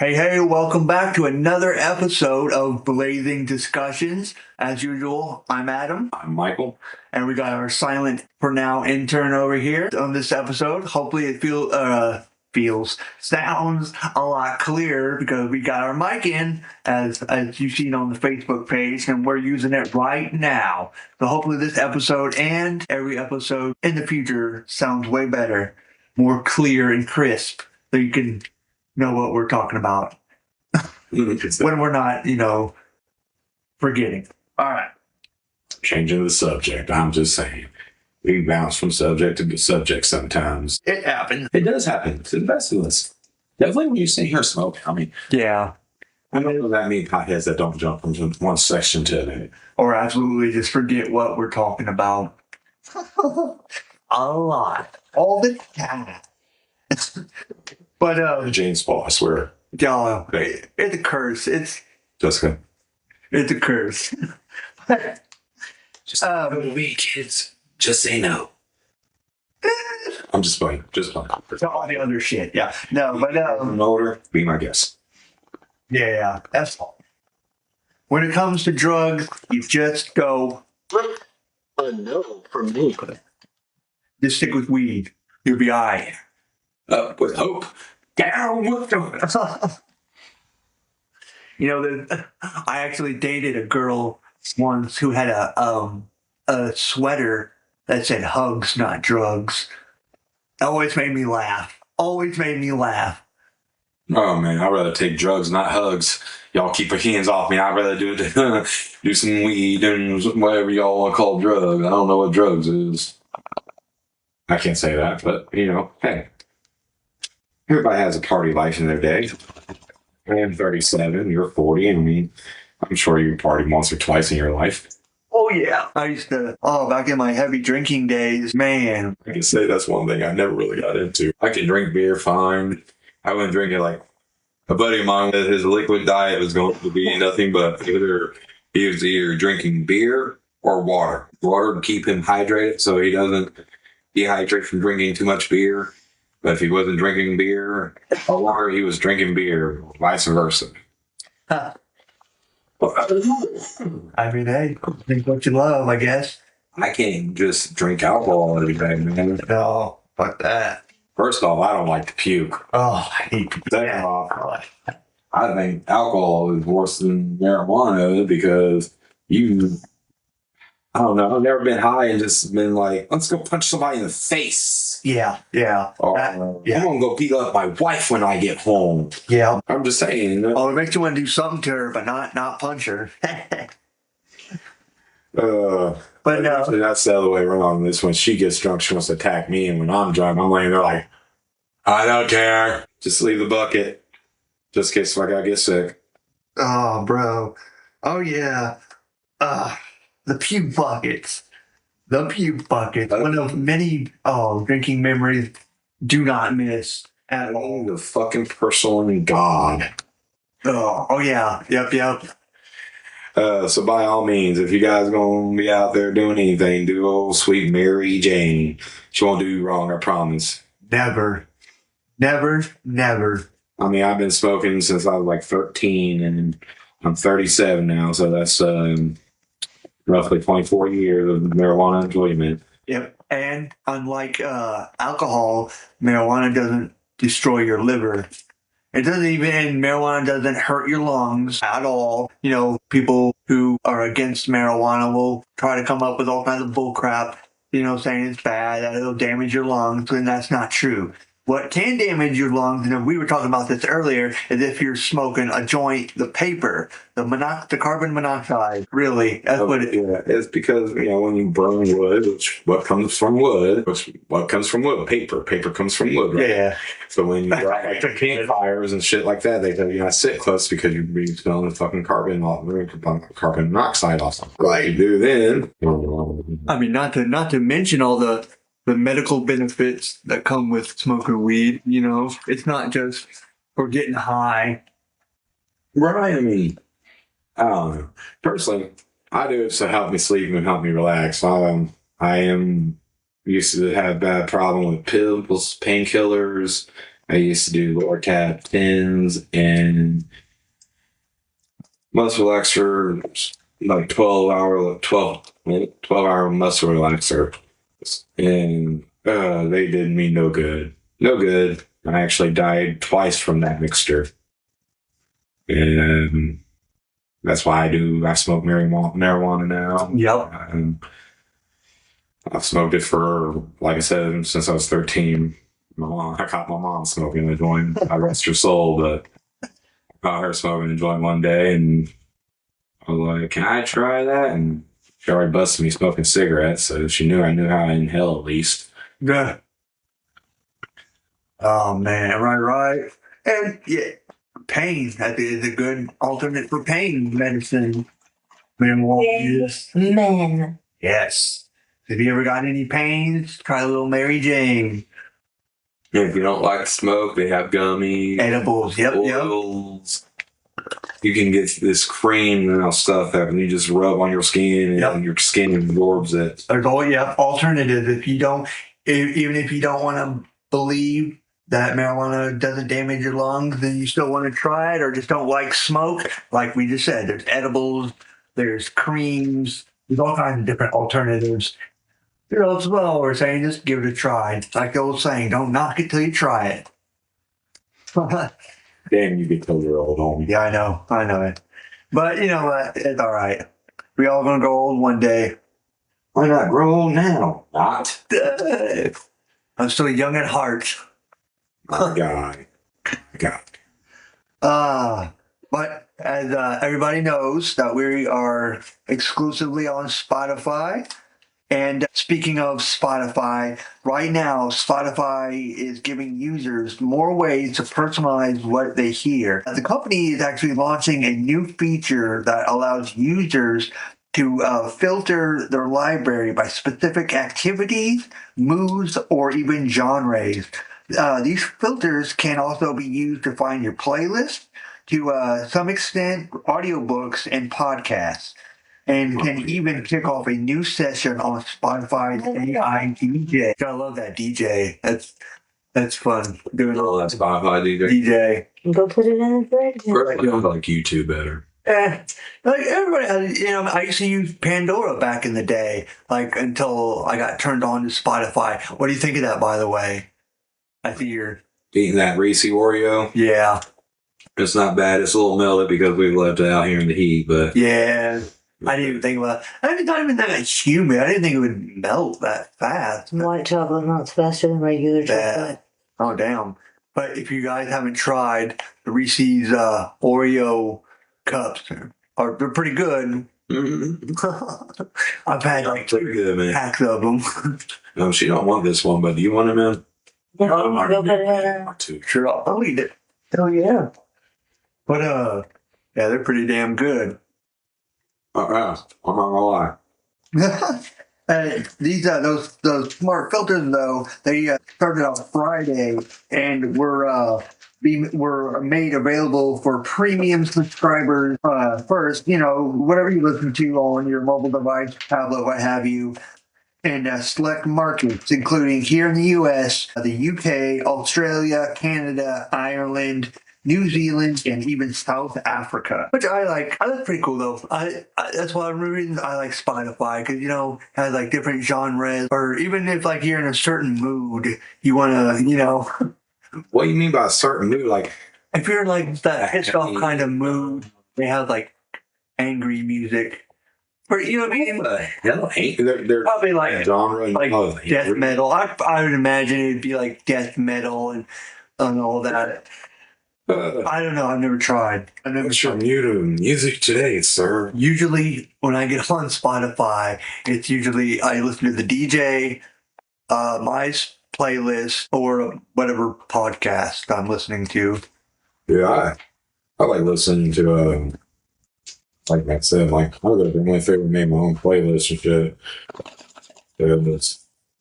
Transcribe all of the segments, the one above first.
Hey, welcome back to another episode of Blazing Discussions. As usual, I'm Adam. I'm Michael. And we got our silent, for now, intern over here on this episode. Hopefully it sounds a lot clearer because we got our mic in, as you've seen on the Facebook page, and we're using it right now. So hopefully this episode and every episode in the future sounds way better, more clear and crisp, so you can know what we're talking about when we're not, forgetting. All right. Changing the subject. I'm just saying. We bounce from subject to subject sometimes. It happens. It does happen to the best of us. Definitely when you sit here smoking. I mean, yeah. I don't know that many potheads that don't jump from one section to another. Or absolutely just forget what we're talking about. A lot. All the time. But, Jane's Paul, I swear. y'all, it's a curse. Jessica. It's a curse. Just me, kids. Just say no. I'm just playing. Just playing. All the other shit, yeah. No, but, I'm older. Be my guest. yeah, that's all. When it comes to drugs, you just go, no for me. just stick with weed. You'll be all right. Up with hope. Down with donuts. I actually dated a girl once who had a sweater that said hugs, not drugs. Always made me laugh. Always made me laugh. Oh man, I'd rather take drugs, not hugs. Y'all keep your hands off me. I'd rather do some weed and whatever y'all want to call drugs. I don't know what drugs is. I can't say that, but hey. Everybody has a party life in their day. I am 37, you're 40, and I'm sure you partied once or twice in your life. Oh, yeah. I used to, back in my heavy drinking days, man. I can say that's one thing I never really got into. I can drink beer fine. I wouldn't drink it like a buddy of mine, his liquid diet was going to be nothing but he was either drinking beer or water. Water to keep him hydrated so he doesn't dehydrate from drinking too much beer. But if he wasn't drinking beer or water, he was drinking beer, vice versa. Huh. I mean, hey, drink what you love, I guess. I can't just drink alcohol every day, man. No, fuck that. First off, I don't like to puke. Oh, I hate people. Second off, I think alcohol is worse than marijuana because I don't know, I've never been high and just been like, let's go punch somebody in the face. Yeah. Or, I'm going to go beat up my wife when I get home. Yeah. I'm just saying. Oh, it makes you want to do something to her, but not punch her. But no. That's the other way around. This when she gets drunk, she wants to attack me. And when I'm drunk, I'm laying there like, I don't care. Just leave the bucket. Just in case I gotta get sick. Oh, bro. Oh, yeah. The puke buckets. The puke buckets. One of many drinking memories do not miss at all. The fucking person God. Oh yeah. Yep. So by all means, if you guys gonna be out there doing anything, do old sweet Mary Jane. She won't do you wrong, I promise. Never. I mean, I've been smoking since I was like 13, and I'm 37 now, so that's roughly 24 years of marijuana enjoyment. Yep. And unlike alcohol, marijuana doesn't destroy your liver. Marijuana doesn't hurt your lungs at all. People who are against marijuana will try to come up with all kinds of bull crap, saying it's bad, that it'll damage your lungs, and that's not true. What can damage your lungs, and we were talking about this earlier, is if you're smoking a joint, the paper, the carbon monoxide, really. That's what it is. Yeah, it's because, when you burn wood, what comes from wood? Paper comes from wood, right? Yeah. So when you light like campfires and shit like that, they tell you not to sit close because you're smelling the fucking carbon monoxide off. Right. You do then. I mean, not to mention all the medical benefits that come with smoking weed, it's not just for getting high. Right, I mean, I don't know. Personally, I do it to help me sleep and help me relax. I am used to have a bad problem with pills, painkillers, I used to do lower tab 10s and muscle relaxer, like 12 hour muscle relaxer. And they did me no good. No good. I actually died twice from that mixture. And that's why I smoke marijuana now. Yep. I've smoked it for, like I said, since I was 13. I caught my mom smoking a joint. I rest her soul, but I caught her smoking a joint one day, and I was like, "Can I try that?" And she already busted me smoking cigarettes, so she knew I knew how to inhale at least. Yeah. Oh man, right. And yeah, pain. That is a good alternate for pain medicine. Men. Yes. Have you ever got any pains? Try a little Mary Jane. And if you don't like smoke, they have gummies, Edibles. Yep. oils. You can get this cream and stuff that you just rub on your skin, and your skin absorbs it. There's always alternatives. Even if you don't want to believe that marijuana doesn't damage your lungs, then you still want to try it, or just don't like smoke. Like we just said, there's edibles, there's creams, there's all kinds of different alternatives. As well, we're saying just give it a try. It's like the old saying, don't knock it till you try it. Damn, you get told you're old, homie. Yeah, I know it. But you know what? It's all right. We all gonna grow old one day. Why not grow old now? Not. I'm still young at heart. My God. But as everybody knows, that we are exclusively on Spotify. And speaking of Spotify, right now, Spotify is giving users more ways to personalize what they hear. The company is actually launching a new feature that allows users to filter their library by specific activities, moods, or even genres. These filters can also be used to find your playlist, to some extent, audiobooks and podcasts, and can even kick off a new session on Spotify's AI DJ. I love that DJ. That's fun. Doing all that Spotify DJ. Go put it in the fridge. I like YouTube better. Like everybody, I used to use Pandora back in the day, like until I got turned on to Spotify. What do you think of that, by the way? I see you're eating that Reese Oreo. Yeah. It's not bad. It's a little melted because we've left it out here in the heat, but yeah. I didn't even think about it. It's not even that humid. I didn't think it would melt that fast. White chocolate melts faster than regular chocolate. Oh, damn. But if you guys haven't tried the Reese's Oreo cups, they're pretty good. Mm-hmm. I've had like pretty good, man. Packs of them. No, she don't want this one, but do you want it, man? Yeah, go put it in. Sure, I'll eat it. Oh, yeah. But, yeah, they're pretty damn good. I'm not gonna lie. These those smart filters though, they started on Friday and were made available for premium subscribers first. Whatever you listen to on your mobile device, tablet, what have you, in select markets, including here in the U.S., the U.K., Australia, Canada, Ireland, New Zealand, and even South Africa, which I like. That's pretty cool, though. That's one of the reasons I like Spotify, because, has like different genres, or even if like you're in a certain mood, you want to, What do you mean by a certain mood? Like, if you're in like that pissed off kind of mood, they have like angry music. Or, you know what I mean? They're probably like genre, like death metal. I would imagine it'd be like death metal and all that. I don't know. I've never tried. What's your music today, sir? Usually, when I get on Spotify, it's usually I listen to the DJ, my playlist, or whatever podcast I'm listening to. Yeah, I like listening to like I said, like I would have my favorite made my own playlist and shit.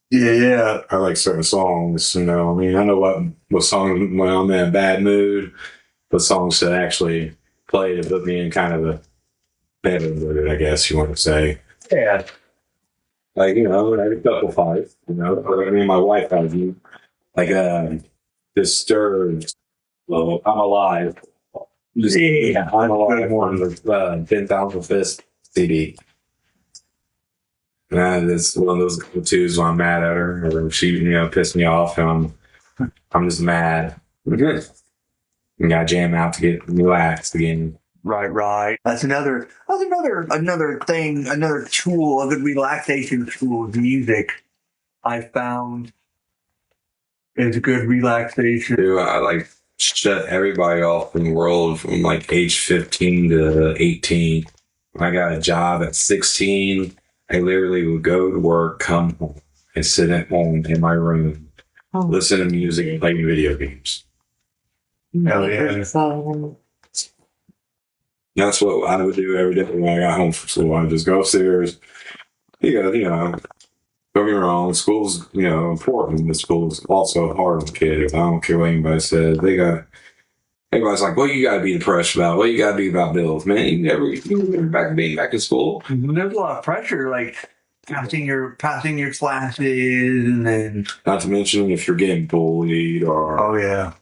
Yeah. I like certain songs, I mean, I know what songs when I'm in a bad mood, what songs to actually play to put me in kind of a better mood, I guess you want to say. Yeah. Like, I had a couple fights, but I mean, my wife has you. Like, Disturbed. Well, I'm alive. Yeah, I'm alive on the 10,000 Fist CD. It's one of those go-tos when I'm mad at her or she, pissed me off and I'm just mad. You gotta jam out to get relaxed again. Right. That's another thing, another tool, a good relaxation tool is music. I found is good relaxation. Dude, I like shut everybody off in the world from like age 15 to 18. When I got a job at 16, I literally would go to work, come home, and sit at home in my room, listen to music, play video games. Hell yeah. That's what I would do every day when I got home from school. I would just go upstairs. Don't get me wrong, school's, important, but school's also hard on kids. I don't care what anybody says. Everybody's like, what you gotta be depressed about? What you gotta be about bills? Man, you never being back in school. There's a lot of pressure, like passing your classes and then Not to mention if you're getting bullied or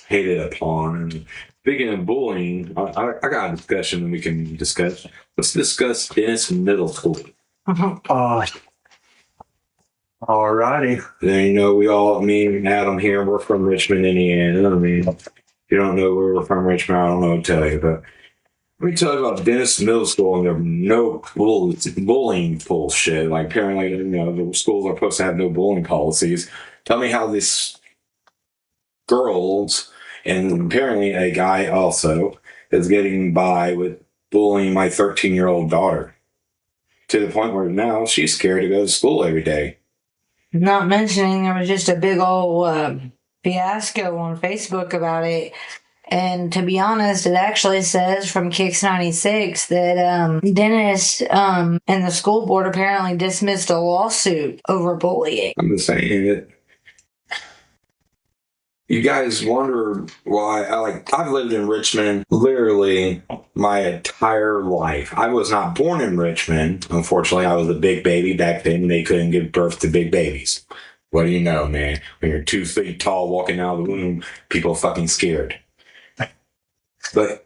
hated upon. And speaking of bullying, I got a discussion that we can discuss. Let's discuss Dennis Middle School. Alrighty. Then, me and Adam here, we're from Richmond, Indiana. I mean, if you don't know where we're from, Richmond, I don't know what to tell you. But let me tell you about Dennis Middle School and their no bullying bullshit. Like, apparently, the schools are supposed to have no bullying policies. Tell me how this girls, and apparently a guy also, is getting by with bullying my 13-year-old daughter. To the point where now she's scared to go to school every day. Not mentioning there was just a big old fiasco on Facebook about it. And to be honest, it actually says from Kicks 96 that Dennis and the school board apparently dismissed a lawsuit over bullying. I'm just saying it. You guys wonder why I've lived in Richmond literally my entire life. I was not born in Richmond. Unfortunately, I was a big baby back then. They couldn't give birth to big babies. What do you know, man? When you're 2 feet tall walking out of the womb, people are fucking scared. But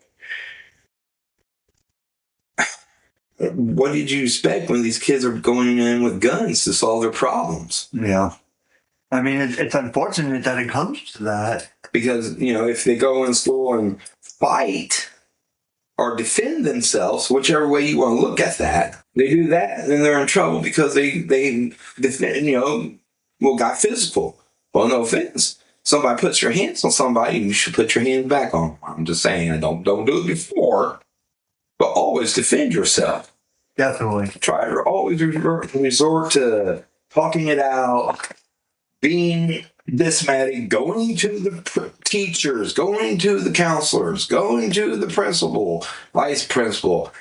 what did you expect when these kids are going in with guns to solve their problems? Yeah. I mean, it's unfortunate that it comes to that. Because, if they go in school and fight or defend themselves, whichever way you want to look at that, they do that, then they're in trouble because they defend, got physical. Well, no offense. Somebody puts your hands on somebody, you should put your hands back on them. I'm just saying, I don't do it before, but always defend yourself. Definitely. Try to always resort to talking it out, being diplomatic, going to the teachers, going to the counselors, going to the principal, vice principal,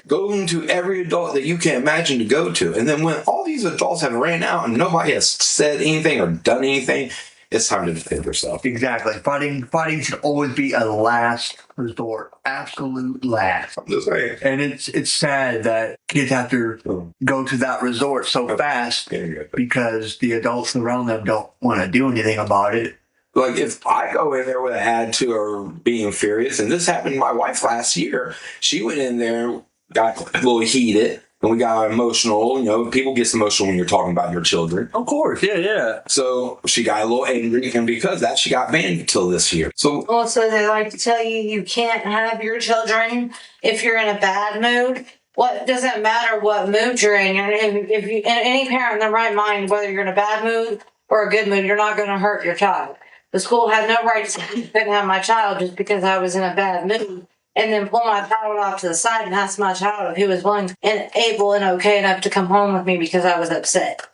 going to every adult that you can imagine to go to. And then when all these adults have ran out and nobody has said anything or done anything, it's time to defend yourself. Exactly. Fighting should always be a last resort. Absolute last. I'm just saying. And it's sad that kids have to go to that resort so fast because the adults around them don't want to do anything about it. Like, if I go in there with an attitude or being furious, and this happened to my wife last year, she went in there, got a little heated, and we got emotional. People get emotional when you're talking about your children. Of course, yeah. So she got a little angry, and because of that, she got banned until this year. So also, they like to tell you can't have your children if you're in a bad mood. What doesn't matter what mood you're in. If you, any parent in their right mind, whether you're in a bad mood or a good mood, you're not going to hurt your child. The school had no right to say you couldn't have my child just because I was in a bad mood, and then pull my child off to the side and ask my child if he was willing and able and okay enough to come home with me because I was upset.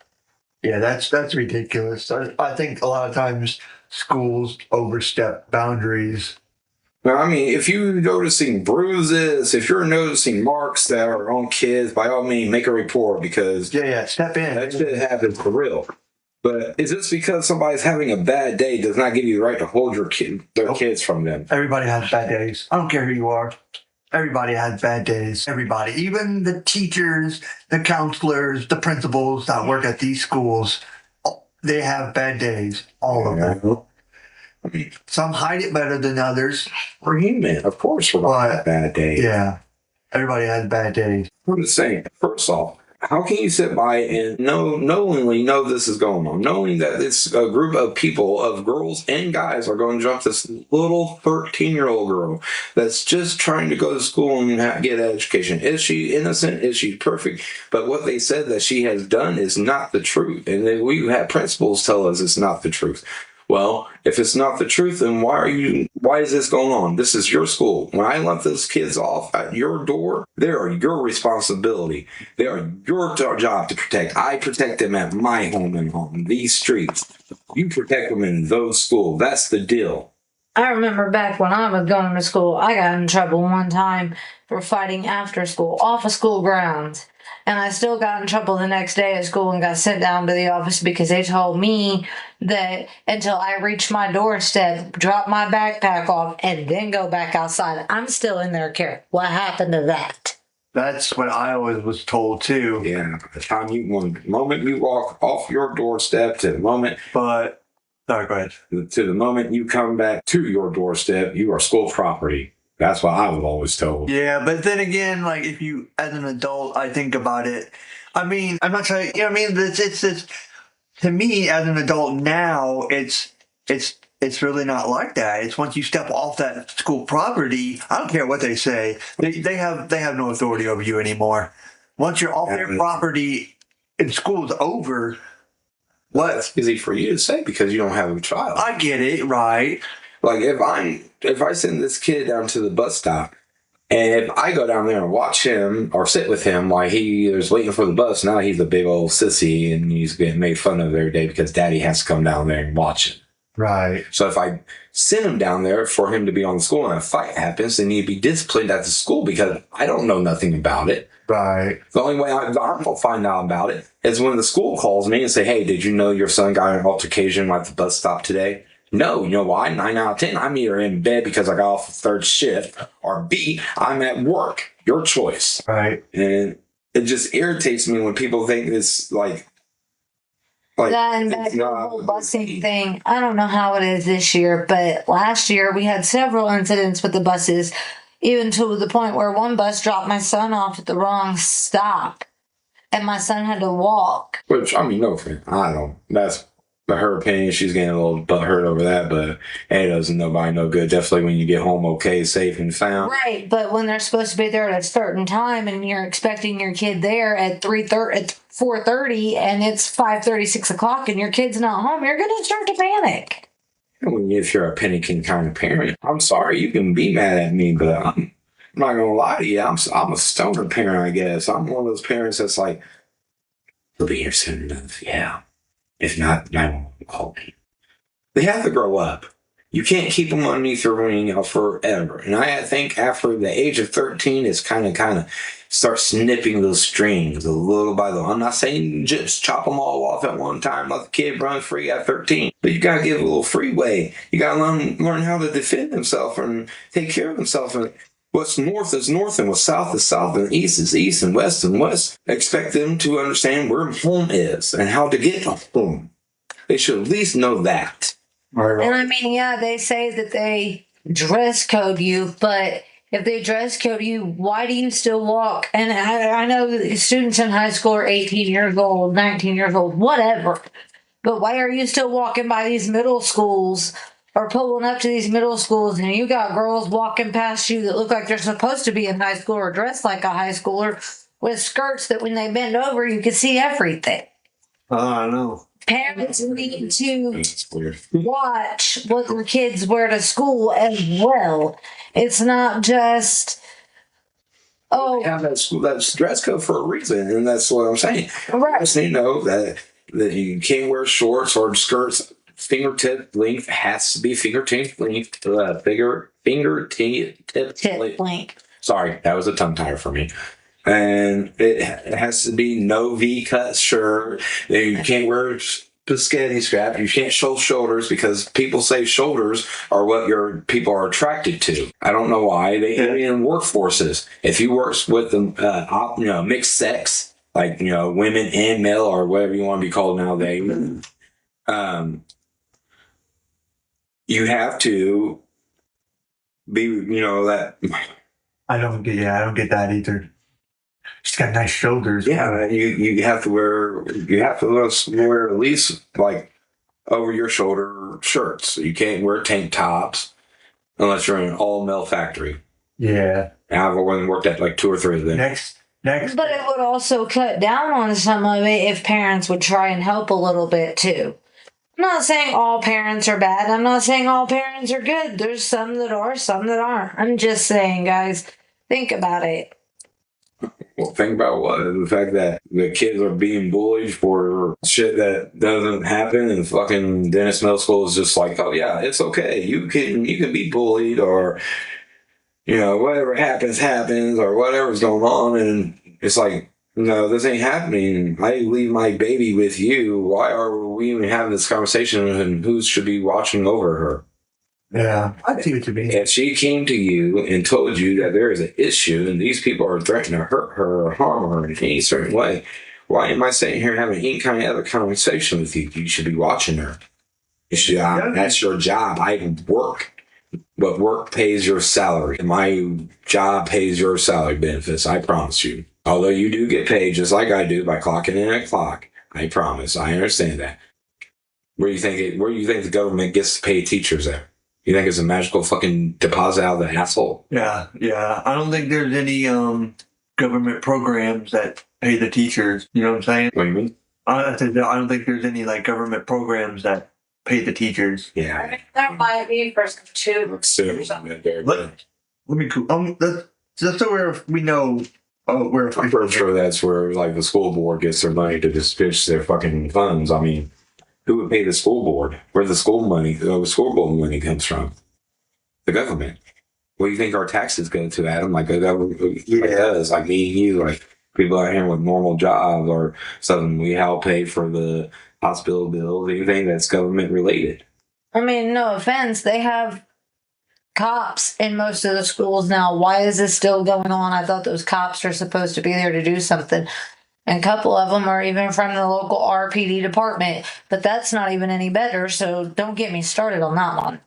Yeah, that's ridiculous. I think a lot of times schools overstep boundaries. Now, I mean, if you're noticing bruises, if you're noticing marks that are on kids, by all means, make a report because step in. That shit happens for real. But is this because somebody's having a bad day does not give you the right to hold their kids from them? Everybody has bad days. I don't care who you are. Everybody has bad days. Everybody. Even the teachers, the counselors, the principals that work at these schools, they have bad days. All of them. I mean, Some hide it better than others. we're human. Of course we're going to have bad days. Yeah. Everybody has bad days. I'm just saying, first off, how can you sit by and knowingly know this is going on, knowing that it's a group of people, of girls and guys, are going to jump this little 13-year-old girl that's just trying to go to school and get an education? Is she innocent? Is she perfect? But what they said that she has done is not the truth, and then we have principals tell us it's not the truth. Well, if it's not the truth, then why is this going on? This is your school. When I let those kids off at your door, they are your responsibility. They are your job to protect. I protect them at my home and on these streets. You protect them in those schools. That's the deal. I remember back when I was going to school, I got in trouble one time for fighting after school, off of school grounds. And I still got in trouble the next day at school and got sent down to the office because they told me that until I reached my doorstep, drop my backpack off, and then go back outside. I'm still in their care. What happened to that? That's what I always was told too. Yeah, the moment you walk off your doorstep to the moment. But, sorry, go ahead. To the moment you come back to your doorstep, you are school property. That's what I was always told. Yeah, but then again, like if you, as an adult, I think about it. I mean, I'm not trying. You know what I mean? It's to me as an adult now, it's really not like that. It's once you step off that school property, I don't care what they say. They have no authority over you anymore. Once you're off their property and school's over, what? That's easy for you to say because you don't have a child. I get it, right? Like if I send this kid down to the bus stop, and if I go down there and watch him or sit with him while he is waiting for the bus, now he's a big old sissy and he's getting made fun of every day because daddy has to come down there and watch him. Right. So if I send him down there for him to be on the school and a fight happens, then he'd be disciplined at the school because I don't know nothing about it. Right. The only way I'm going to find out about it is when the school calls me and say, hey, did you know your son got in an altercation at the bus stop today? No, you know why? 9 out of 10, I'm either in bed because I got off the third shift, or B, I'm at work. Your choice. Right. And it just irritates me when people think it's like That and back to the whole busing thing. I don't know how it is this year, but last year we had several incidents with the buses, even to the point where one bus dropped my son off at the wrong stop, and my son had to walk. Which, I mean, no offense. I don't. That's her opinion. She's getting a little butthurt over that, but hey, doesn't nobody no good. Definitely when you get home okay, safe and found. Right, but when they're supposed to be there at a certain time and you're expecting your kid there at 4:30 and it's 5:30, 6 o'clock and your kid's not home, you're going to start to panic. If you're a panicking kind of parent, I'm sorry, you can be mad at me, but I'm not going to lie to you. I'm a stoner parent, I guess. I'm one of those parents that's like, he'll be here soon enough. Yeah. If not, I won't call me. They have to grow up. You can't keep them underneath your wing forever. And I think after the age of 13, it's kind of start snipping those strings a little by little. I'm not saying just chop them all off at one time, let the kid run free at 13. But you got to give a little freeway. You got to learn how to defend himself and take care of himself. And what's north is north, and what's south is south, and east is east, and west and west. Expect them to understand where home is and how to get home. They should at least know that. Right. And I mean, yeah, they say that they dress code you, but if they dress code you, why do you still walk? And I know that students in high school are 18 years old, 19 years old, whatever. But why are you still walking by these middle schools or pulling up to these middle schools and you got girls walking past you that look like they're supposed to be in high school or dressed like a high schooler with skirts that when they bend over, you can see everything? I know. Parents need to watch what their kids wear to school as well. It's not just, Have that's dress code for a reason, and that's what I'm saying. right. Just need to know that you can't wear shorts or skirts. Fingertip length has to be fingertip length. Fingertip Tip link. Sorry, that was a tongue tire for me. And it has to be no V-cut shirt. You can't wear biscotti strap. You can't show shoulders because people say shoulders are what your people are attracted to. I don't know why. They in workforces. If you work with them, mixed sex, like women and male or whatever you want to be called nowadays. you have to be, that. I don't get that either. She's got nice shoulders. Yeah, you have to wear at least like over your shoulder shirts. You can't wear tank tops unless you're in an all male factory. Yeah. And I've only worked at like 2 or 3 of them. Next. But it would also cut down on some of it if parents would try and help a little bit too. I'm not saying all parents are bad. I'm not saying all parents are good. There's some that are, some that aren't. I'm just saying, guys, think about it. Well, think about what? The fact that the kids are being bullied for shit that doesn't happen, and fucking Dennis Middle School is just like, oh yeah, it's okay. You can be bullied, or whatever happens, or whatever's going on, and it's like, no, this ain't happening. I leave my baby with you. Why are we even having this conversation, and who should be watching over her? Yeah, I see what you mean. If she came to you and told you that there is an issue and these people are threatening to hurt her or harm her in any certain way, why am I sitting here having any kind of other conversation with you? You should be watching her. You should. That's your job. I work, but work pays your salary. My job pays your salary benefits. I promise you. Although you do get paid just like I do by clocking in at clock. I promise. I understand that. Where do you think the government gets to pay teachers at? You think it's a magical fucking deposit out of the asshole? Yeah. I don't think there's any government programs that pay the teachers. You know what I'm saying? What do you mean? I don't think there's any like government programs that pay the teachers. Yeah. That might be for some two. Let me. That's so we know. Where I'm pretty sure that's where like the school board gets their money to disperse their fucking funds. I mean, who would pay the school board? Where the school board money comes from? The government. What do you think our taxes go to, Adam? Like the government does, like me and you, like people out here with normal jobs or something. We help pay for the hospital bills, anything that's government related. I mean, no offense, they have cops in most of the schools now. Why is this still going on? I thought those cops are supposed to be there to do something. And a couple of them are even from the local RPD department. But that's not even any better, so don't get me started on that one.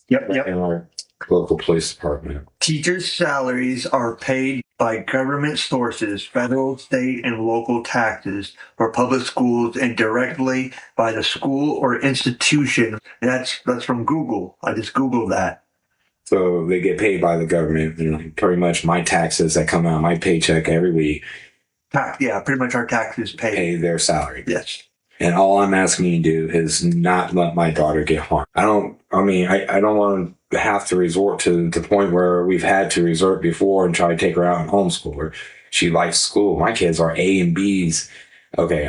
Yep. In our local police department. Teachers' salaries are paid by government sources, federal, state, and local taxes for public schools, and directly by the school or institution. That's from Google. I just Googled that. So they get paid by the government. And pretty much my taxes that come out of my paycheck every week. Yeah, pretty much our taxes pay their salary. Yes. And all I'm asking you to do is not let my daughter get harmed. I don't want to have to resort to the point where we've had to resort before and try to take her out and homeschool her. She likes school. My kids are A and B's. Okay,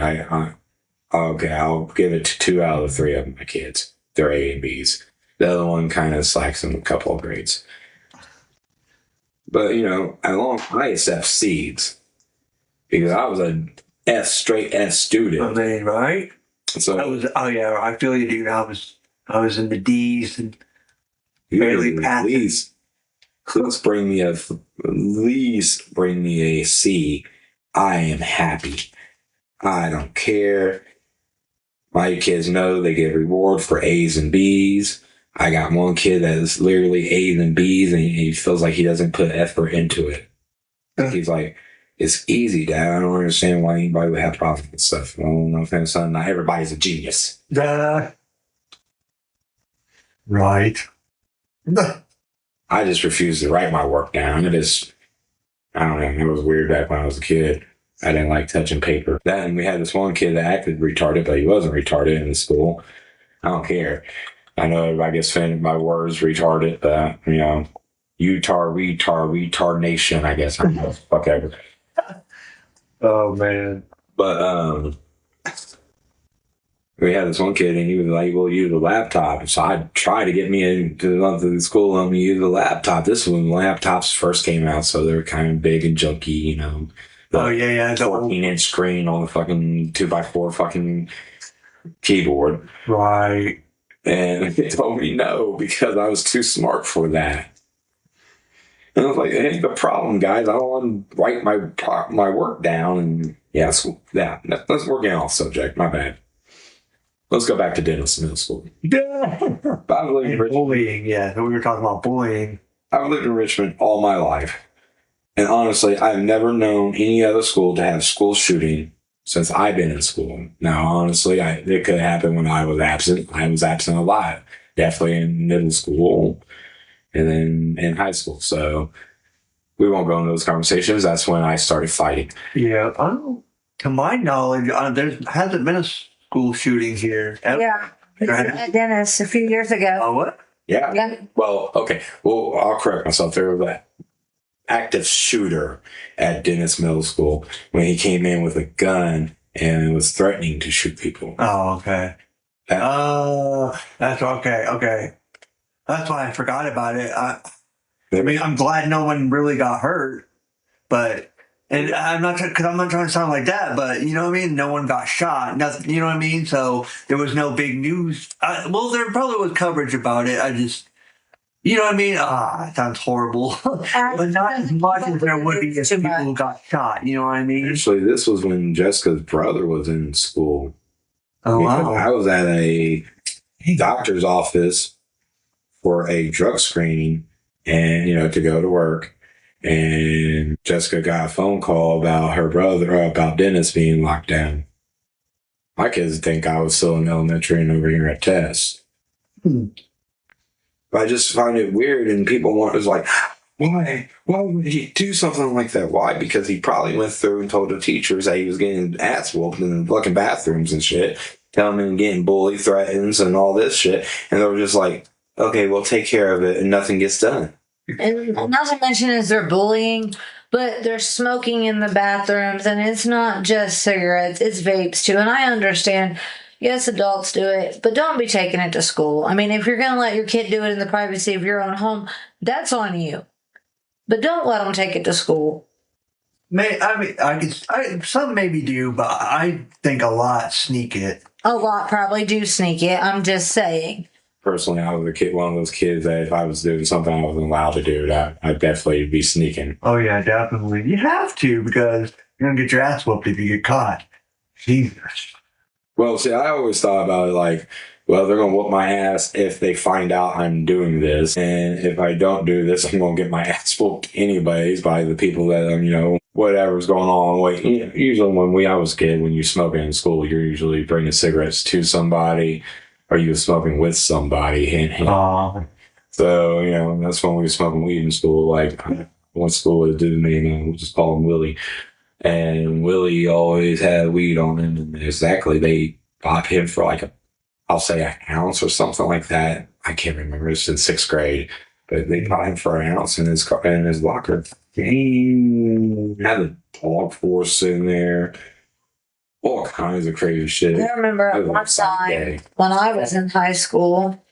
I'll give it to 2 out of the 3 of my kids. They're A and B's. The other one kind of slacks in a couple of grades. But, I accept C's because I was a straight S student. I mean, right? So I feel you, dude. I was in the D's and barely passed. Please bring me a C. I am happy. I don't care. My kids know they get reward for A's and B's. I got one kid that is literally A's and B's, and he feels like he doesn't put effort into it. He's like, it's easy, Dad. I don't understand why anybody would have problems with stuff. Well, no offense, son. Not everybody's a genius. Right. I just refused to write my work down. I don't know. It was weird back when I was a kid. I didn't like touching paper. Then we had this one kid that acted retarded, but he wasn't retarded in the school. I don't care. I know everybody gets offended by words retarded, but, retardation, I guess. I don't know. Fuck ever. Oh, man. But, we had this one kid and he was like, well, use a laptop. So I tried to get me into the school and let me use the laptop. This was when laptops first came out, so they were kind of big and junky, The 14-inch screen on the fucking 2x4 fucking keyboard. Right. And they told me no because I was too smart for that. And I was like, it ain't the problem, guys. I don't want to write my work down. And let's work on off subject. My bad. let's go back to Dennis Middle School. Yeah. I've lived in Richmond. Bullying, yeah. We were talking about bullying. I've lived in Richmond all my life. And honestly, I've never known any other school to have school shooting since I've been in school. Now, honestly, it could happen when I was absent. I was absent a lot. Definitely in middle school and then in high school. So we won't go into those conversations. That's when I started fighting. Yeah. To my knowledge, there hasn't been a school shooting here. Yeah. At Dennis a few years ago. Oh, what? Yeah. Yeah. Well, okay. Well, I'll correct myself. There was an active shooter at Dennis Middle School when he came in with a gun and was threatening to shoot people. Oh, okay. That's okay. Okay. That's why I forgot about it. I mean, I'm glad no one really got hurt, and I'm not trying to sound like that, but you know what I mean? No one got shot. Nothing, you know what I mean? So there was no big news. Well, there probably was coverage about it. You know what I mean? It sounds horrible. But not as much as there would be if people got shot. You know what I mean? Actually, this was when Jessica's brother was in school. Oh, wow. I was at a doctor's office for a drug screening and, to go to work. And Jessica got a phone call about her brother, about Dennis being locked down. My kids think I was still in elementary and over here at Tess. But I just find it weird, and people was like, why? Why would he do something like that? Why? Because he probably went through and told the teachers that he was getting ass whooped in the fucking bathrooms and shit, telling them getting bully threatens and all this shit. And they were just like, okay, we'll take care of it, and nothing gets done. And not to mention is they're bullying, but they're smoking in the bathrooms, and it's not just cigarettes, it's vapes too. And I understand, yes, adults do it, but don't be taking it to school. I mean, if you're going to let your kid do it in the privacy of your own home, that's on you. But don't let them take it to school. Some maybe do, but I think a lot sneak it. A lot probably do sneak it. I'm just saying. Personally, I was one of those kids that if I was doing something I wasn't allowed to do, I'd definitely be sneaking. Oh, yeah, definitely. You have to, because you're going to get your ass whooped if you get caught. Jesus. Well, see, I always thought about it like, well, they're going to whoop my ass if they find out I'm doing this. And if I don't do this, I'm going to get my ass whooped anyways by the people that I'm, whatever's going on. Like, usually when I was a kid, when you're smoking in school, you're usually bringing cigarettes to somebody or you were smoking with somebody. So, that's when we were smoking weed in school. Like, I went to school with a dude named, we'll just call him Willie. And Willie always had weed on him. And exactly, they bought him for like I'll say an ounce or something like that. I can't remember. It's in 6th grade. But they bought him for an ounce in his locker. He had a dog force in there. All kinds of crazy shit. I remember at one time when I was in high school,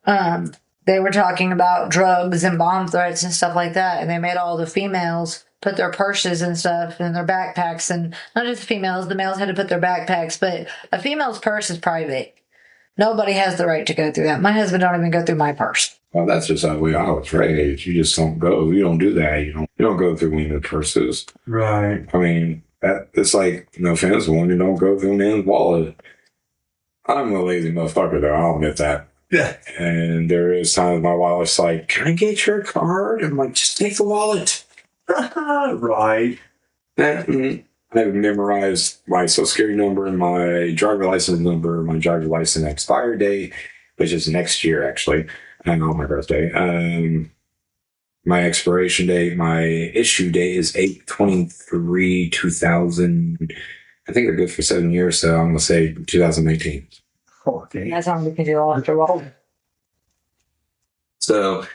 they were talking about drugs and bomb threats and stuff like that. And they made all the females put their purses and stuff in their backpacks. And not just the males had to put their backpacks. But a female's purse is private. Nobody has the right to go through that. My husband don't even go through my purse. Well, that's just how I was raised. You just don't go. You don't do that. You don't go through women's purses. Right. I mean, it's like, no offense, when you don't go through a man's wallet. I'm a lazy motherfucker, though. I'll admit that. Yeah. And there is times my wallet's like, can I get your card? I'm like, just take the wallet. Right. I've memorized my social security number, my driver license number, my driver license expiry date, which is next year, actually. And on my birthday. My expiration date, my issue date is 8/23/2000. I think they're good for 7 years, so I'm going to say 2019. Oh, dang. That's all we can do after all. So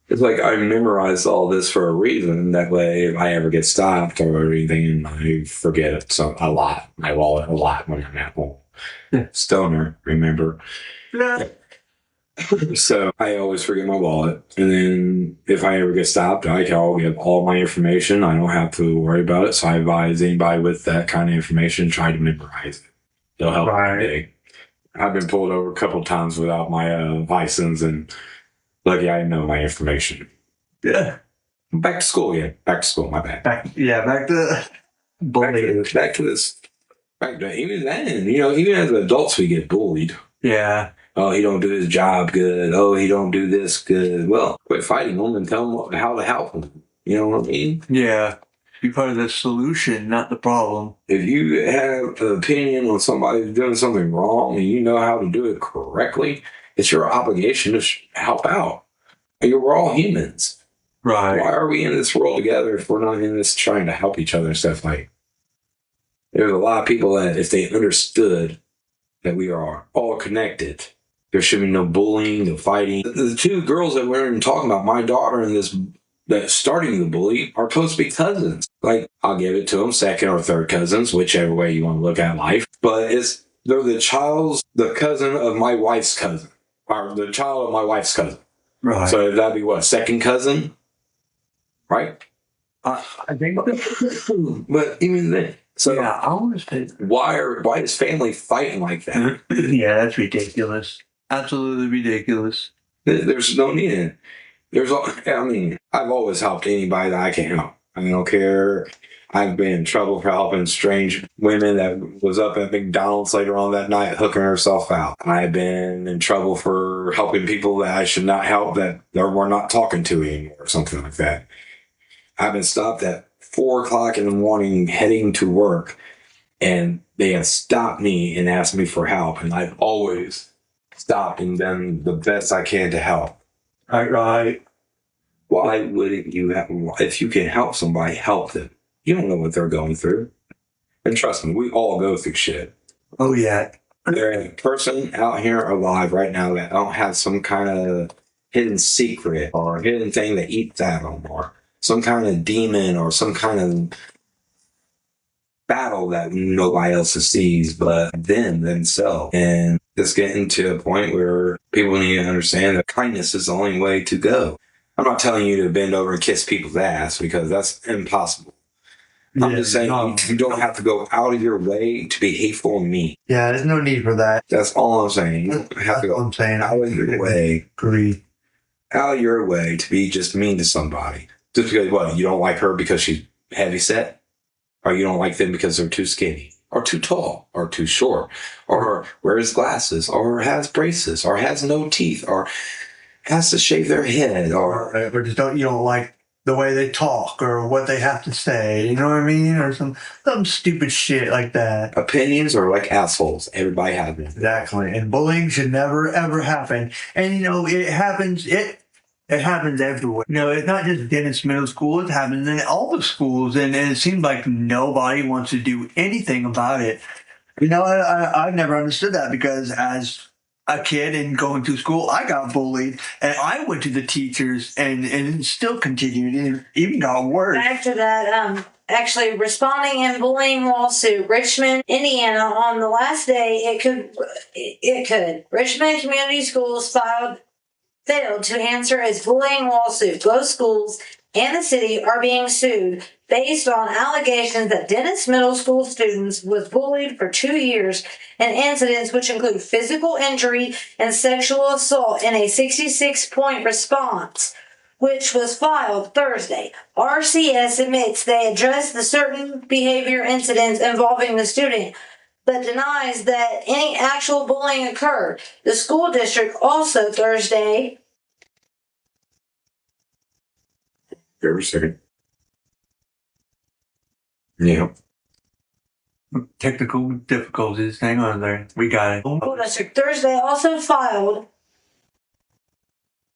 it's like I memorized all this for a reason. That way, if I ever get stopped or anything, I forget it a lot. My wallet a lot when I'm at home. Stoner, remember? Yeah. So I always forget my wallet. And then if I ever get stopped, I can always get all my information. I don't have to worry about it. So I advise anybody with that kind of information, try to memorize it. It'll help me big. I've been pulled over a couple of times without my license, and lucky I know my information. Yeah. Back to school again. Back to school, my bad. Back to bullying. Back to this. Right, but even then, even as adults, we get bullied. Yeah. Oh, he don't do his job good. Oh, he don't do this good. Well, quit fighting them and tell them how to help them. You know what I mean? Yeah. Be part of the solution, not the problem. If you have an opinion on somebody doing something wrong and you know how to do it correctly, it's your obligation to help out. We're all humans. Right. Why are we in this world together if we're not in this trying to help each other and stuff like? There's a lot of people that if they understood that we are all connected, there should be no bullying, no fighting. The two girls that we're talking about, my daughter and this that's starting the bully, are supposed to be cousins. Like, I'll give it to them, second or third cousins, whichever way you want to look at life. But they're the cousin of my wife's cousin, or the child of my wife's cousin. Right. So that'd be what, second cousin? Right? I think so. But even then. So yeah, I want to say, why is family fighting like that? Yeah, that's ridiculous. Absolutely ridiculous. There's no need. I've always helped anybody that I can help. I don't care. I've been in trouble for helping strange women that was up at McDonald's later on that night hooking herself out. I've been in trouble for helping people that I should not help that we're not talking to anymore or something like that. I've been stopped at 4 o'clock in the morning heading to work, and they have stopped me and asked me for help, and I've always stopped and done the best I can to help. Right. Why wouldn't you if you can help somebody, help them? You don't know what they're going through. And trust me, we all go through shit. Oh, yeah. There's a person out here alive right now that don't have some kind of hidden secret or hidden thing that eats at them or some kind of demon or some kind of battle that nobody else sees but themselves. And it's getting to a point where people need to understand that kindness is the only way to go. I'm not telling you to bend over and kiss people's ass because that's impossible. I'm just saying you don't have to go out of your way to be hateful and mean. Yeah, there's no need for that. That's all I'm saying. You don't have to go out of your way. Agree. Out of your way to be just mean to somebody. Just because, what, you don't like her because she's heavy set? Or you don't like them because they're too skinny? Or too tall? Or too short? Or wears glasses? Or has braces? Or has no teeth? Or has to shave their head? Or just you don't like the way they talk or what they have to say, you know what I mean? Or some stupid shit like that. Opinions are like assholes. Everybody has them. Exactly. And bullying should never, ever happen. And, it happens, it happens everywhere. It's not just Dennis Middle School. It happens in all the schools. And it seems like nobody wants to do anything about it. I've never understood that because as a kid and going to school, I got bullied, and I went to the teachers, and it still continued, and it even got worse. After that, actually responding in bullying lawsuit, Richmond, Indiana, on the last day it could. Richmond Community Schools failed to answer its bullying lawsuit. Both schools and the city are being sued based on allegations that Dennis Middle School students was bullied for 2 years and incidents which include physical injury and sexual assault in a 66-point response, which was filed Thursday. RCS admits they addressed the certain behavior incidents involving the student, but denies that any actual bullying occurred. The school district also Thursday... Every second. Yeah. Technical difficulties. Hang on there. We got it. School district Thursday also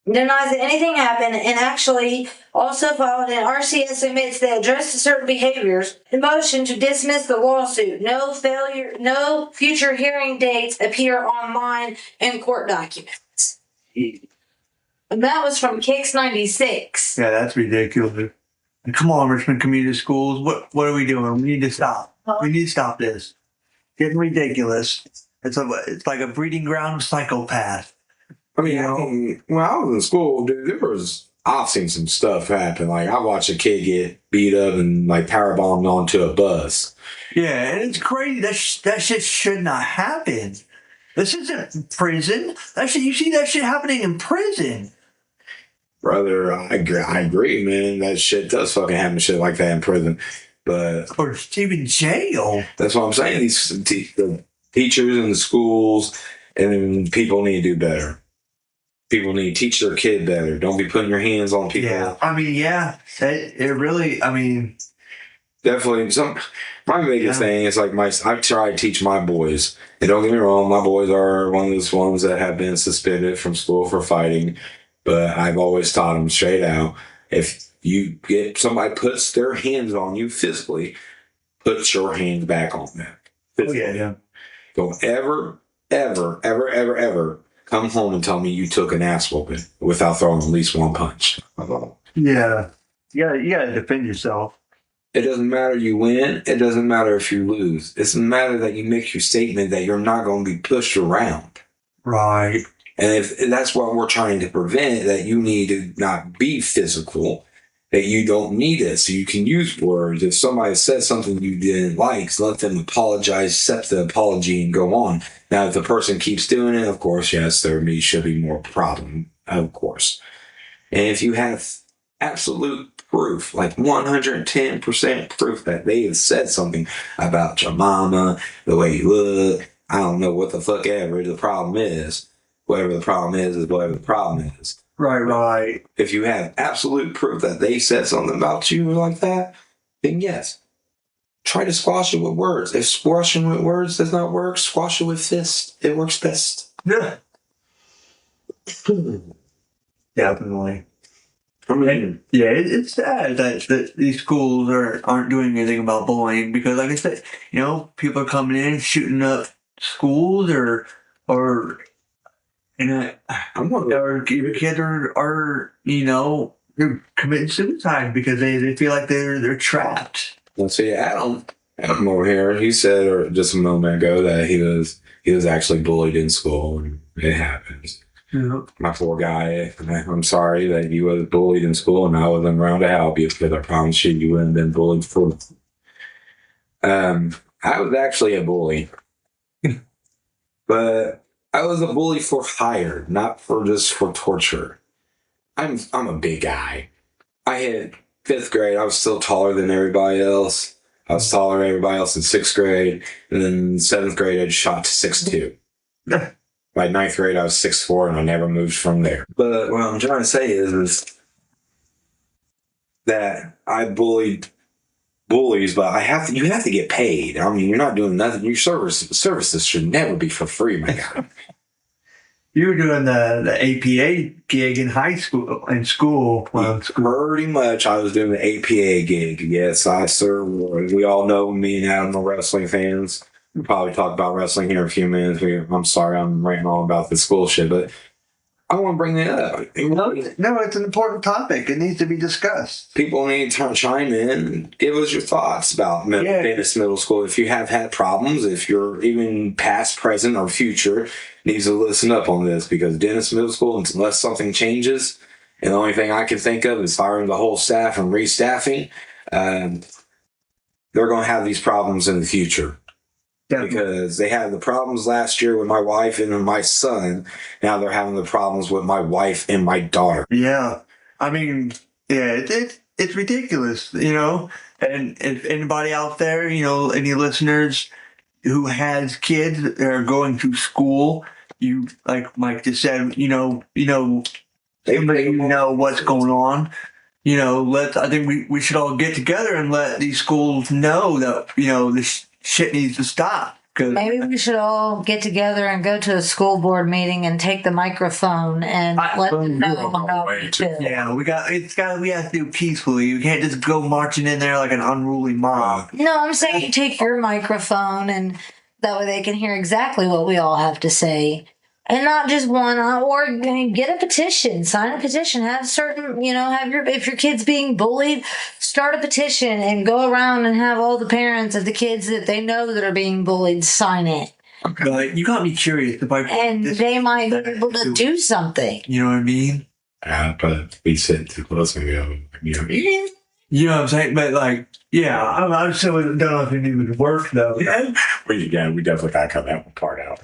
denies that anything happened, and actually also filed an RCS admits they addressed certain behaviors. The motion to dismiss the lawsuit. No future hearing dates appear online in court documents. And that was from Kicks 96. Yeah, that's ridiculous. And come on, Richmond Community Schools. What are we doing? We need to stop. We need to stop this. Getting ridiculous. It's like a breeding ground of psychopaths. When I was in school, dude, I've seen some stuff happen. Like, I watched a kid get beat up and, powerbombed onto a bus. Yeah, and it's crazy. That shit should not happen. This isn't prison. You see that shit happening in prison. Brother, I agree, man. That shit does fucking happen shit like that in prison. But Or even jail. that's what I'm saying. The teachers and the schools and people need to do better. People need to teach their kid better. Don't be putting your hands on people. Yeah. I mean, yeah. It really, I mean. Definitely. My biggest thing is like I try to teach my boys. And don't get me wrong, my boys are one of those ones that have been suspended from school for fighting. But I've always taught them straight out. If you get somebody puts their hands on you physically, put your hands back on them. Physically. Oh, yeah. Don't ever come home and tell me you took an ass whooping without throwing at least one punch. Yeah. You gotta defend yourself. It doesn't matter you win. It doesn't matter if you lose. It doesn't matter that you make your statement that you're not going to be pushed around. Right. And if that's what we're trying to prevent, that you need to not be physical, that you don't need it. So you can use words. If somebody said something you didn't like, let them apologize, accept the apology, and go on. Now, if the person keeps doing it, of course, yes, there should be more problem, of course. And if you have absolute proof, like 110% proof that they have said something about your mama, the way you look, I don't know what the fuck ever the problem is. Whatever the problem is whatever the problem is. Right. If you have absolute proof that they said something about you like that, then yes. Try to squash it with words. If squashing with words does not work, squash it with fists. It works best. Yeah. Definitely. I mean, yeah, it's sad that these schools aren't doing anything about bullying because, like I said, people are coming in shooting up schools or even kids are they're committing suicide because they feel like they're trapped. let's see, Adam over here, he said or just a moment ago that he was actually bullied in school, and it happens. Yeah. My poor guy, I'm sorry that you was bullied in school and I wasn't around to help you because I promise you wouldn't have been bullied for. I was actually a bully, but I was a bully for hire, not for just for torture. I'm a big guy. I had 5th grade. I was still taller than everybody else. I was taller than everybody else in 6th grade, and then 7th grade I shot to 6'2". By 9th grade, I was 6'4", and I never moved from there. But what I'm trying to say is that I bullied bullies, but you have to get paid. I mean, you're not doing nothing. Your services should never be for free, my guy. You were doing the APA gig in high school, Pretty much, I was doing the APA gig. Yes, I serve. We all know me and Adam are wrestling fans. We'll probably talk about wrestling here in a few minutes. I'm sorry I'm ranting on about the school shit, but I want to bring that up. No, it's an important topic. It needs to be discussed. People need to chime in and give us your thoughts about Dennis Middle School. If you have had problems, if you're even past, present, or future, needs to listen up on this because Dennis Middle School, unless something changes, and the only thing I can think of is firing the whole staff and restaffing, they're going to have these problems in the future. Definitely. Because they had the problems last year with my wife and my son. Now they're having the problems with my wife and my daughter. Yeah. I mean, yeah, it's ridiculous, And if anybody out there, any listeners who has kids that are going to school, you, like Mike just said, they know what's going on. I think we should all get together and let these schools know that, this shit needs to stop. Maybe we should all get together and go to a school board meeting and take the microphone and let them know how we feel. Yeah, we have to do it peacefully. We can't just go marching in there like an unruly mob. No, I'm saying take your microphone and that way they can hear exactly what we all have to say. And not just one, or get a petition, sign a petition, have certain, if your kid's being bullied, start a petition and go around and have all the parents of the kids that they know that are being bullied sign it. But you got me curious and they might be able to do something. You know what I mean? But we sit too close and You know what I'm saying? But I still don't know if it even work though. Yeah, we definitely gotta cut that part out.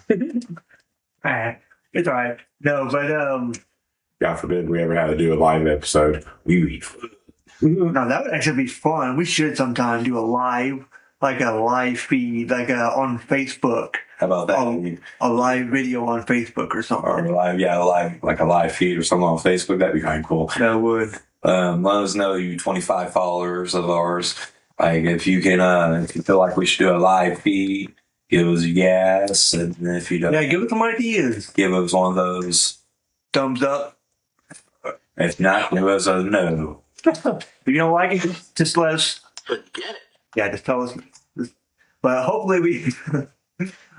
It's all right. No, but God forbid we ever had to do a live episode. We eat food. No, that would actually be fun. We should sometime do a live feed, on Facebook. How about that? A live video on Facebook or something. Or like a live feed or something on Facebook. That'd be kind of cool. That would. Let us know, you 25 followers of ours. Like, if you can, if you feel like we should do a live feed, give us a yes. And if you don't, give us some ideas. give us one of those Thumbs up. If not, give us a no. If you don't like it, just let us. Forget it. Yeah, just tell us. But hopefully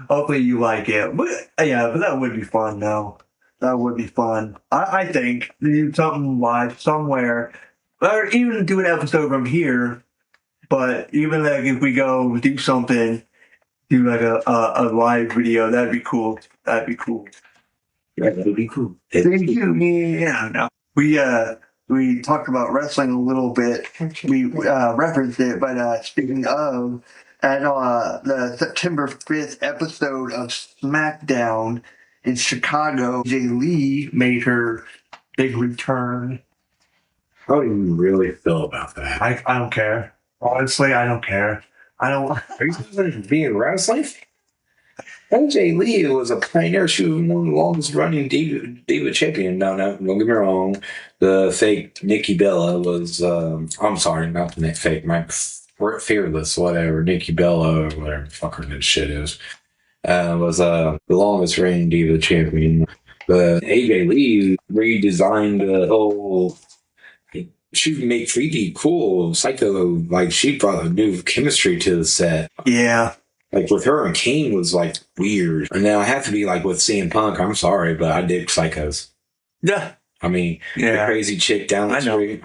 hopefully you like it. But that would be fun though. That would be fun. I think do something live somewhere, or even do an episode from here. But even like if we go do something, do like a live video, that'd be cool. That'd be cool. Yeah, that'd be cool. Thank you. Yeah, no. We talked about wrestling a little bit. We referenced it, but speaking of, at the September 5th episode of SmackDown in Chicago, Jay Lee made her big return. How do you really feel about that? I don't care. Honestly, I don't care. I don't. Are you supposed to be in wrestling? AJ Lee was a pioneer. She was one of the longest running diva champion. No, don't get me wrong. The fake Nikki Bella was, I'm sorry, not the fake, my fearless, whatever, Nikki Bella or whatever the fuck her shit is, was the longest reigning diva champion. But AJ Lee redesigned the whole. She would make 3D cool, psycho. Like, she brought a new chemistry to the set. Yeah. Like, with her and Kane was, like, weird. And now I have to be, like, with CM Punk. I'm sorry, but I dig Psychos. Yeah. I mean, the crazy chick down the street.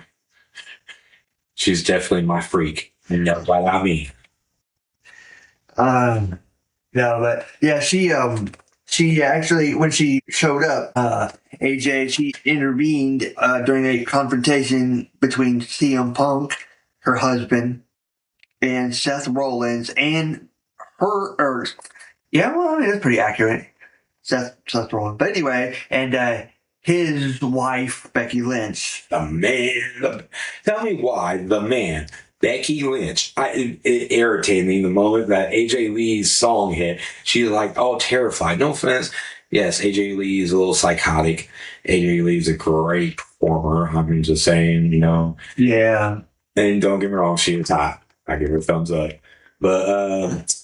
She's definitely my freak. And that's what I mean. No, but yeah, she actually, when she showed up, AJ, she intervened during a confrontation between CM Punk, her husband, and Seth Rollins, and that's pretty accurate. Seth Rollins. But anyway, and his wife, Becky Lynch. The man. Tell me why the man, Becky Lynch. It irritated me the moment that AJ Lee's song hit. She was like all terrified. No offense. Yes, AJ Lee is a little psychotic. AJ Lee's a great performer. I'm just saying, Yeah. And don't get me wrong, she is hot. I give her a thumbs up. But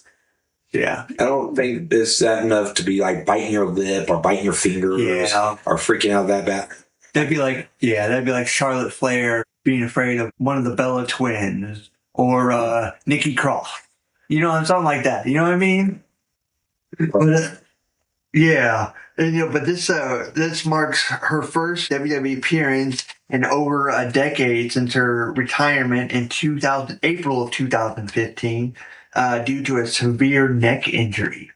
yeah, I don't think it's that enough to be like biting your lip or biting your fingers or freaking out that bad. That'd be like Charlotte Flair being afraid of one of the Bella twins or Nikki Cross. Something like that. You know what I mean? But, yeah. And, but this marks her first WWE appearance in over a decade since her retirement in April of 2015 due to a severe neck injury.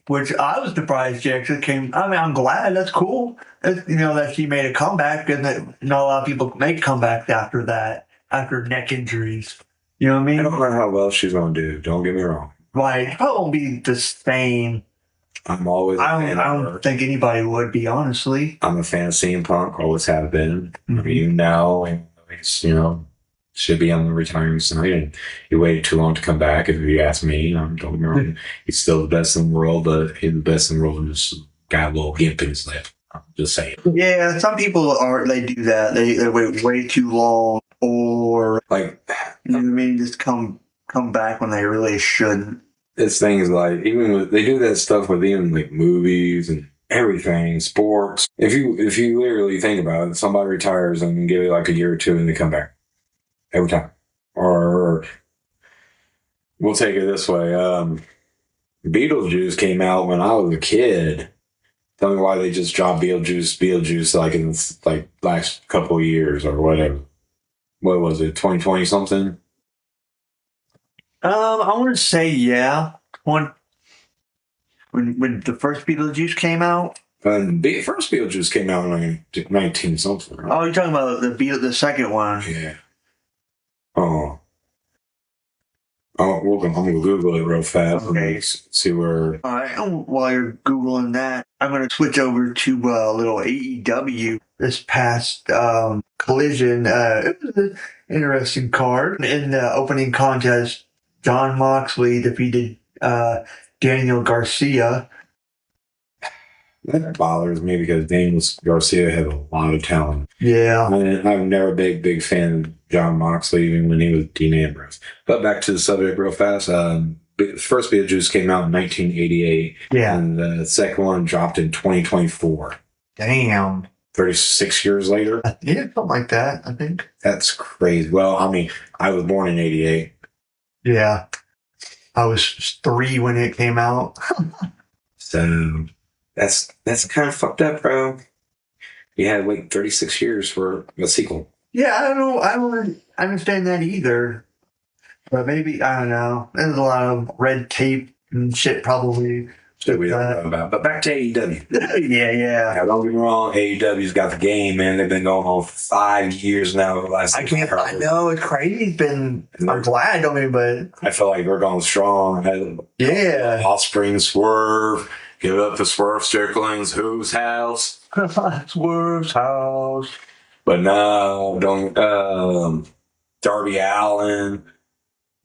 Which I was surprised she actually came. I mean, I'm glad. That's cool. That she made a comeback, and that not a lot of people make comebacks after that, after neck injuries. You know what I mean? I don't know how well she's going to do. Don't get me wrong. Like, it probably won't be the same. I'm always I don't think anybody would be, honestly. I'm a fan of CM Punk, always have been. Mm-hmm. Even now, he's, should be on the retirement side. And he waited too long to come back, if you ask me. Don't get me wrong. He's still the best in the world, but he's the best in the world and just got a little gimp in his lip. I'm just saying. Yeah, some people they do that. They wait way too long, or like, just come back when they really shouldn't. It's things like, they do that stuff with even like movies and everything, sports. If you literally think about it, somebody retires and give it like a year or two and they come back every time. Or we'll take it this way. Beetlejuice came out when I was a kid. Tell me why they just dropped Beetlejuice like in like last couple of years or whatever. What was it, 2020 something? I want to say when the first Beetlejuice came out. The first Beetlejuice came out in 19 something. Right? Oh, you're talking about the second one? Yeah. I'm gonna Google it real fast. Okay. See where. All right. While you're Googling that, I'm gonna switch over to a little AEW. this past Collision. It was an interesting card. In the opening contest, John Moxley defeated Daniel Garcia. That bothers me because Daniel Garcia had a lot of talent. Yeah. I'm never a big fan of John Moxley, even when he was Dean Ambrose. But back to the subject real fast. First Beetlejuice came out in 1988. Yeah. And the second one dropped in 2024. Damn. 36 years later. Yeah, something like that, I think. That's crazy. Well, I mean, I was born in 88. Yeah. I was 3 when it came out. So that's kind of fucked up, bro. You had to wait 36 years for a sequel. Yeah, I don't understand that either. But maybe, I don't know. There's a lot of red tape and shit probably. That we don't know about. But back to AEW. Yeah. Now, don't get me wrong, AEW's got the game, man. They've been going on for 5 years now. I know, it's crazy. I'm glad, but I feel like they're going strong. yeah. Offspring, Swerve, give up for Swerve Strickland's Who's House. Swerve's house. But no, Darby Allin.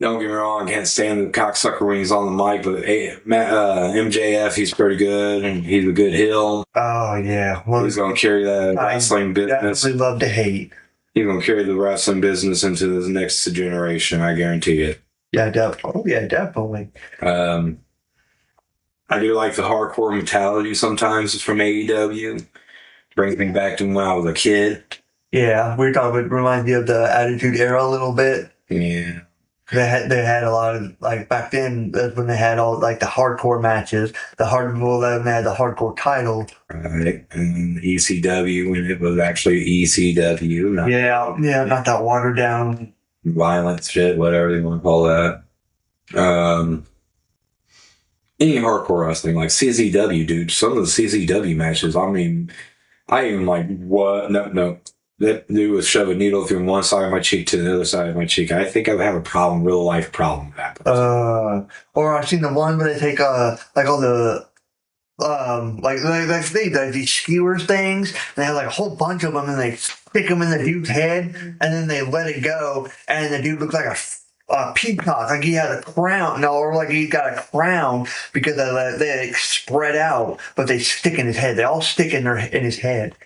Don't get me wrong, I can't stand the cocksucker when he's on the mic, but MJF, he's pretty good, and he's a good heel. Oh, yeah. Well, He's going to carry that wrestling business. Definitely love to hate. He's going to carry the wrestling business into the next generation, I guarantee it. Yeah, definitely. Oh, yeah, definitely. I do like the hardcore mentality sometimes from AEW. Brings me back to when I was a kid. Yeah, we were talking about, reminds me of the Attitude Era a little bit. Yeah. They had a lot of, like, back then, that's when they had all, like, the hardcore matches. The Hardcore 11 had the hardcore title. Right. And ECW, when it was actually ECW. Not that watered down. Violence shit, whatever they want to call that. Any hardcore wrestling, like CZW, dude. Some of the CZW matches, I mean, I even like, what? No. That dude was shove a needle through one side of my cheek to the other side of my cheek. I think I would have a problem, real life problem with that. Or I've seen the one where they take like all the like these skewers things. And they have like a whole bunch of them, and they stick them in the dude's head, and then they let it go, and the dude looks like a peacock, like he had a crown, or like he's got a crown because they spread out, but they stick in his head. They all stick in his head.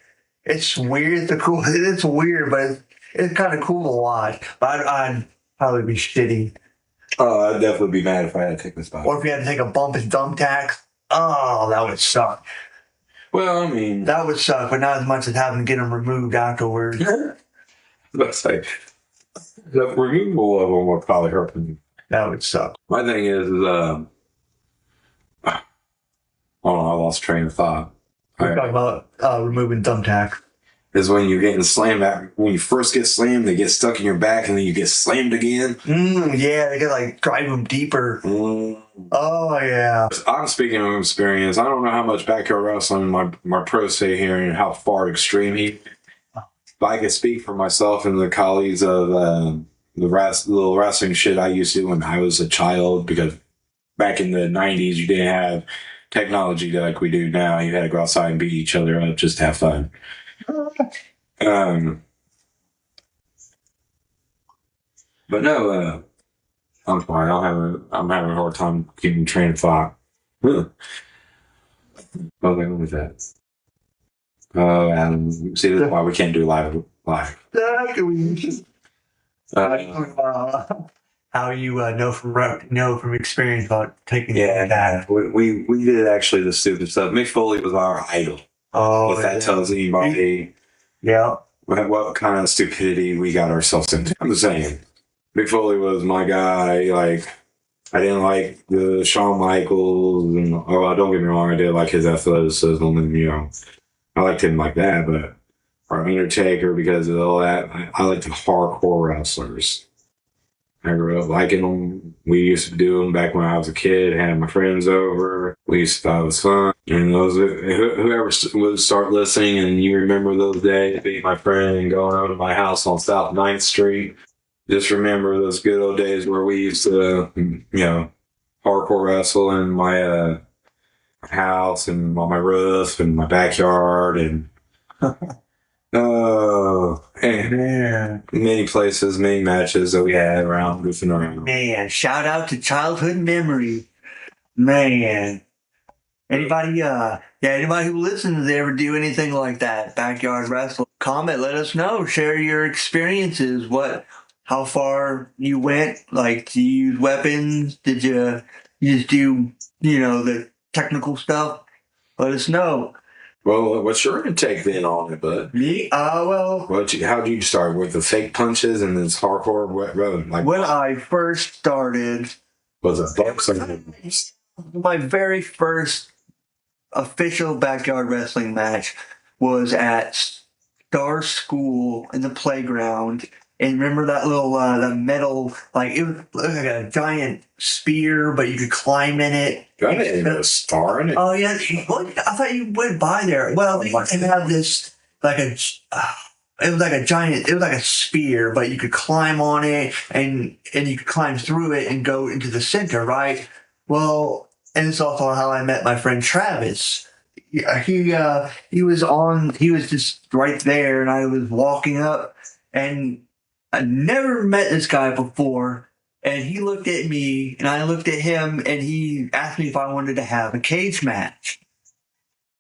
It's weird. It's weird, but it's kind of cool to watch. But I'd probably be shitty. Oh, I'd definitely be mad if I had to take this spot. Or if you had to take a bump and thumbtacks. Oh, that would suck. Well, I mean, that would suck, but not as much as having to get them removed afterwards. Let's say the removal of them would probably hurt me. That would suck. My thing is, oh, I lost train of thought. We're talking about removing thumbtacks. Is when you're getting slammed when you first get slammed, they get stuck in your back, and then you get slammed again. Yeah, they could like drive them deeper. Oh yeah. I'm speaking of experience. I don't know how much backyard wrestling my pros say here and how far extreme he. But I can speak for myself and the colleagues of the little wrestling shit I used to do when I was a child. Because back in the 90s, you didn't have technology like we do now. You had to go outside and beat each other up just to have fun. But no, I'm fine. I'm having a hard time keeping train of thought. What was that? Oh, Adam, see, that's why we can't do live. How you know from experience about taking that? We did actually the stupid stuff. Mick Foley was our idol. Oh, if that tells anybody, what kind of stupidity we got ourselves into. I'm just saying, Mick Foley was my guy. Like, I didn't like the Shawn Michaels, and don't get me wrong, I did like his athleticism, and I liked him like that. But our Undertaker, because of all that, I like the hardcore wrestlers. I grew up liking them. We used to do them back when I was a kid. I had my friends over. We used to thought it was fun. And whoever would start listening, and you remember those days, being my friend and going over to my house on South 9th Street. Just remember those good old days where we used to, hardcore wrestle in my house and on my roof and my backyard. And And Yeah. many places, many matches that we had around goofing around. Man, shout out to childhood memory. Man. Anybody who listens ever do anything like that, backyard wrestling, comment, let us know, share your experiences, how far you went, like, do you use weapons, did you just do, the technical stuff, let us know. Well, what's your intake then on it, bud? Me? Well, How'd you start with the fake punches and this hardcore? Like when I first started, was it boxing? my very first official backyard wrestling match was at Star School in the playground. And remember that little the metal, like it was like a giant spear, but you could climb in it. Got it. A star in it. Oh yeah, I thought you went by there. Well, they had this like a. It was like a giant. It was like a spear, but you could climb on it, and you could climb through it and go into the center, right? Well, and it's also how I met my friend Travis. He was just right there, and I was walking up, and I never met this guy before, and he looked at me, and I looked at him, and he asked me if I wanted to have a cage match.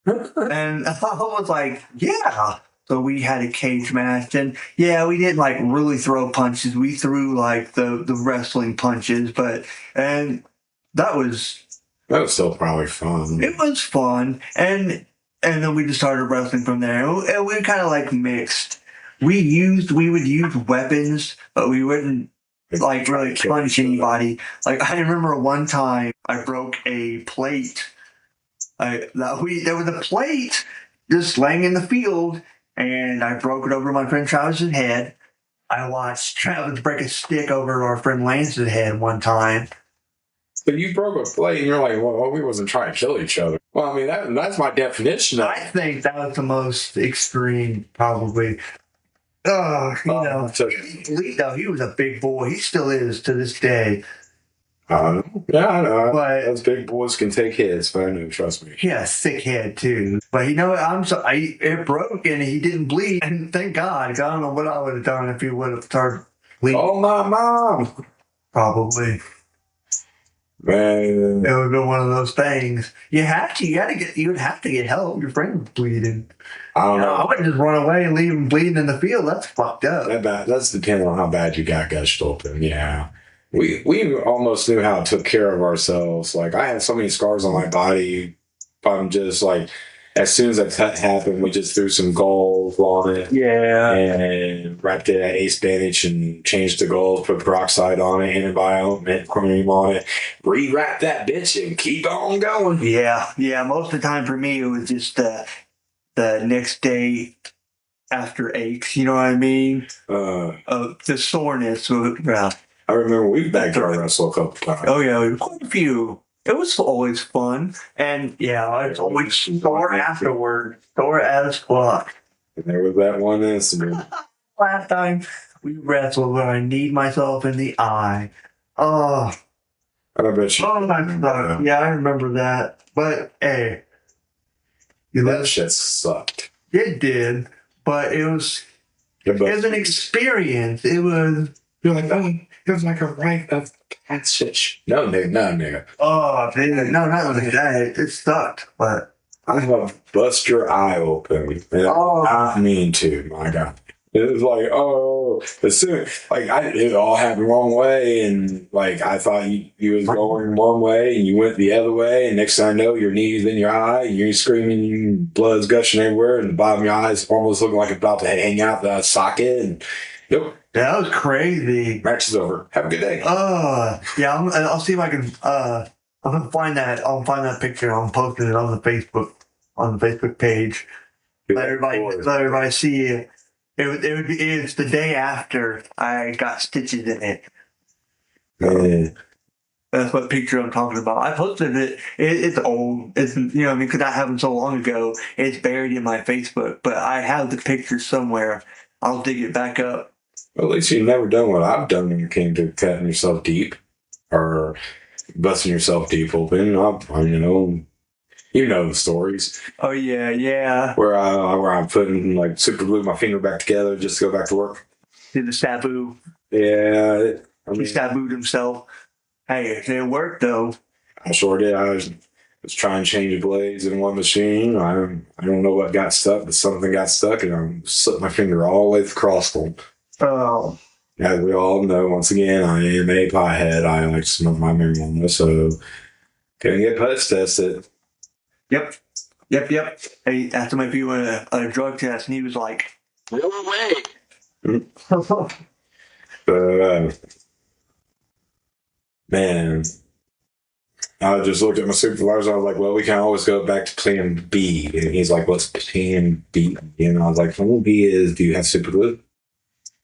And I was like, yeah. So we had a cage match, and yeah, we didn't like really throw punches. We threw like the wrestling punches, and that was still probably fun. it was fun, and then we just started wrestling from there. And we kind of like mixed. We would use weapons, but we wouldn't like really punch anybody. Like I remember one time I broke a plate. There was a plate just laying in the field, and I broke it over my friend Travis's head. I watched Travis break a stick over our friend Lance's head one time. But you broke a plate, and you're like, well, we wasn't trying to kill each other. Well, I mean, that's my definition of I think that was the most extreme, probably. He was a big boy. He still is to this day. Yeah, I know. But those big boys can take hits, but I know, trust me. He had a thick head too. But it broke and he didn't bleed. And thank God, 'cause I don't know what I would have done if he would have started bleeding. Oh, my mom. Probably. Man. It would have been one of those things. You would have to get help. Your friend was bleeding. I don't know. I wouldn't just run away and leave him bleeding in the field. That's fucked up. That's depending on how bad you got gushed open. Yeah. We almost knew how to take care of ourselves. Like, I had so many scars on my body. I'm just like, as soon as that cut happened, we just threw some gold on it. Yeah. And wrapped it at ace bandage and changed the gold, put peroxide on it, antibiotic, mint cream on it, rewrap that bitch and keep on going. Yeah. Yeah. Most of the time for me, it was just the next day after aches. You know what I mean? The soreness. I remember we backyard wrestled a couple times. Oh yeah, quite a few. It was always fun, and yeah, it's always sore afterward, sore as fuck. And there was that one incident. Last time we wrestled when I kneed myself in the eye. Oh, I bet you. oh my God. Yeah, I remember that. But hey, that shit sucked. It did, but it was an experience. It was. You're like, oh, it was like a rite of passage. No, nigga. Oh, no, not like that. It sucked, but I have bust your eye open. And I mean to, my God. It was like, as soon like it all happened the wrong way, and like I thought you was going one way, and you went the other way, and next thing I know, your knees in your eye, and you're screaming, blood's gushing everywhere, and the bottom of your eyes almost looking like it's about to hang out the socket, and nope. That was crazy. Match is over. Have a good day. Yeah. I'll see if I can. I'm gonna find that. I'll find that picture. I'm posting it on the Facebook page. Let everybody see it. It's the day after I got stitches in it. Yeah. That's what picture I'm talking about. I posted it. It's old. It's because that happened so long ago. It's buried in my Facebook, but I have the picture somewhere. I'll dig it back up. Well, at least you've never done what I've done when it came to cutting yourself deep or busting yourself deep open. You know the stories Oh yeah, yeah. where I'm putting like super glue my finger back together just to go back to work. Did the Sabu. Yeah, I He mean, Sabu'd himself. Hey, it worked though. I sure did. I was trying to change blades in one machine. I don't know what got stuck, but something got stuck, and I slipped my finger all the way across them. Oh. As we all know, once again, I am a pothead. I like to smoke my marijuana, so couldn't get putz tested. Yep. Hey, asked him if he wanted a drug test, and he was like, No way. But man, I just looked at my supervisor. I was like, "Well, we can always go back to plan B." And he's like, "What's plan B?" And I was like, "Plan B is, do you have super glue?"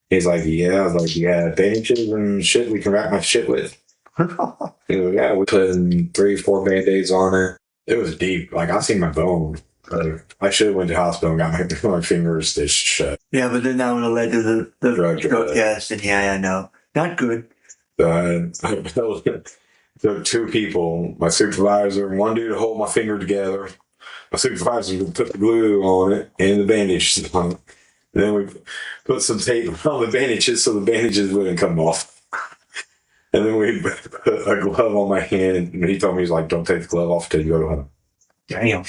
He's like, "Yeah." I was like, "Yeah, bandages and shit we can wrap my shit with." He was like, "Yeah, we put in 3-4 band-aids on it." It was deep. Like, I seen my bone. I should have went to the hospital and got my fingers stitched shut. yeah, but then that would have led to the Drug test, and yeah, I know. Not good. Took 2 people, my supervisor, and one dude to hold my finger together. My supervisor would put the glue on it and the bandages on it. And then we put some tape on the bandages so the bandages wouldn't come off. And then we put a glove on my hand, and he told me, he's like, "Don't take the glove off till you go to home." Damn.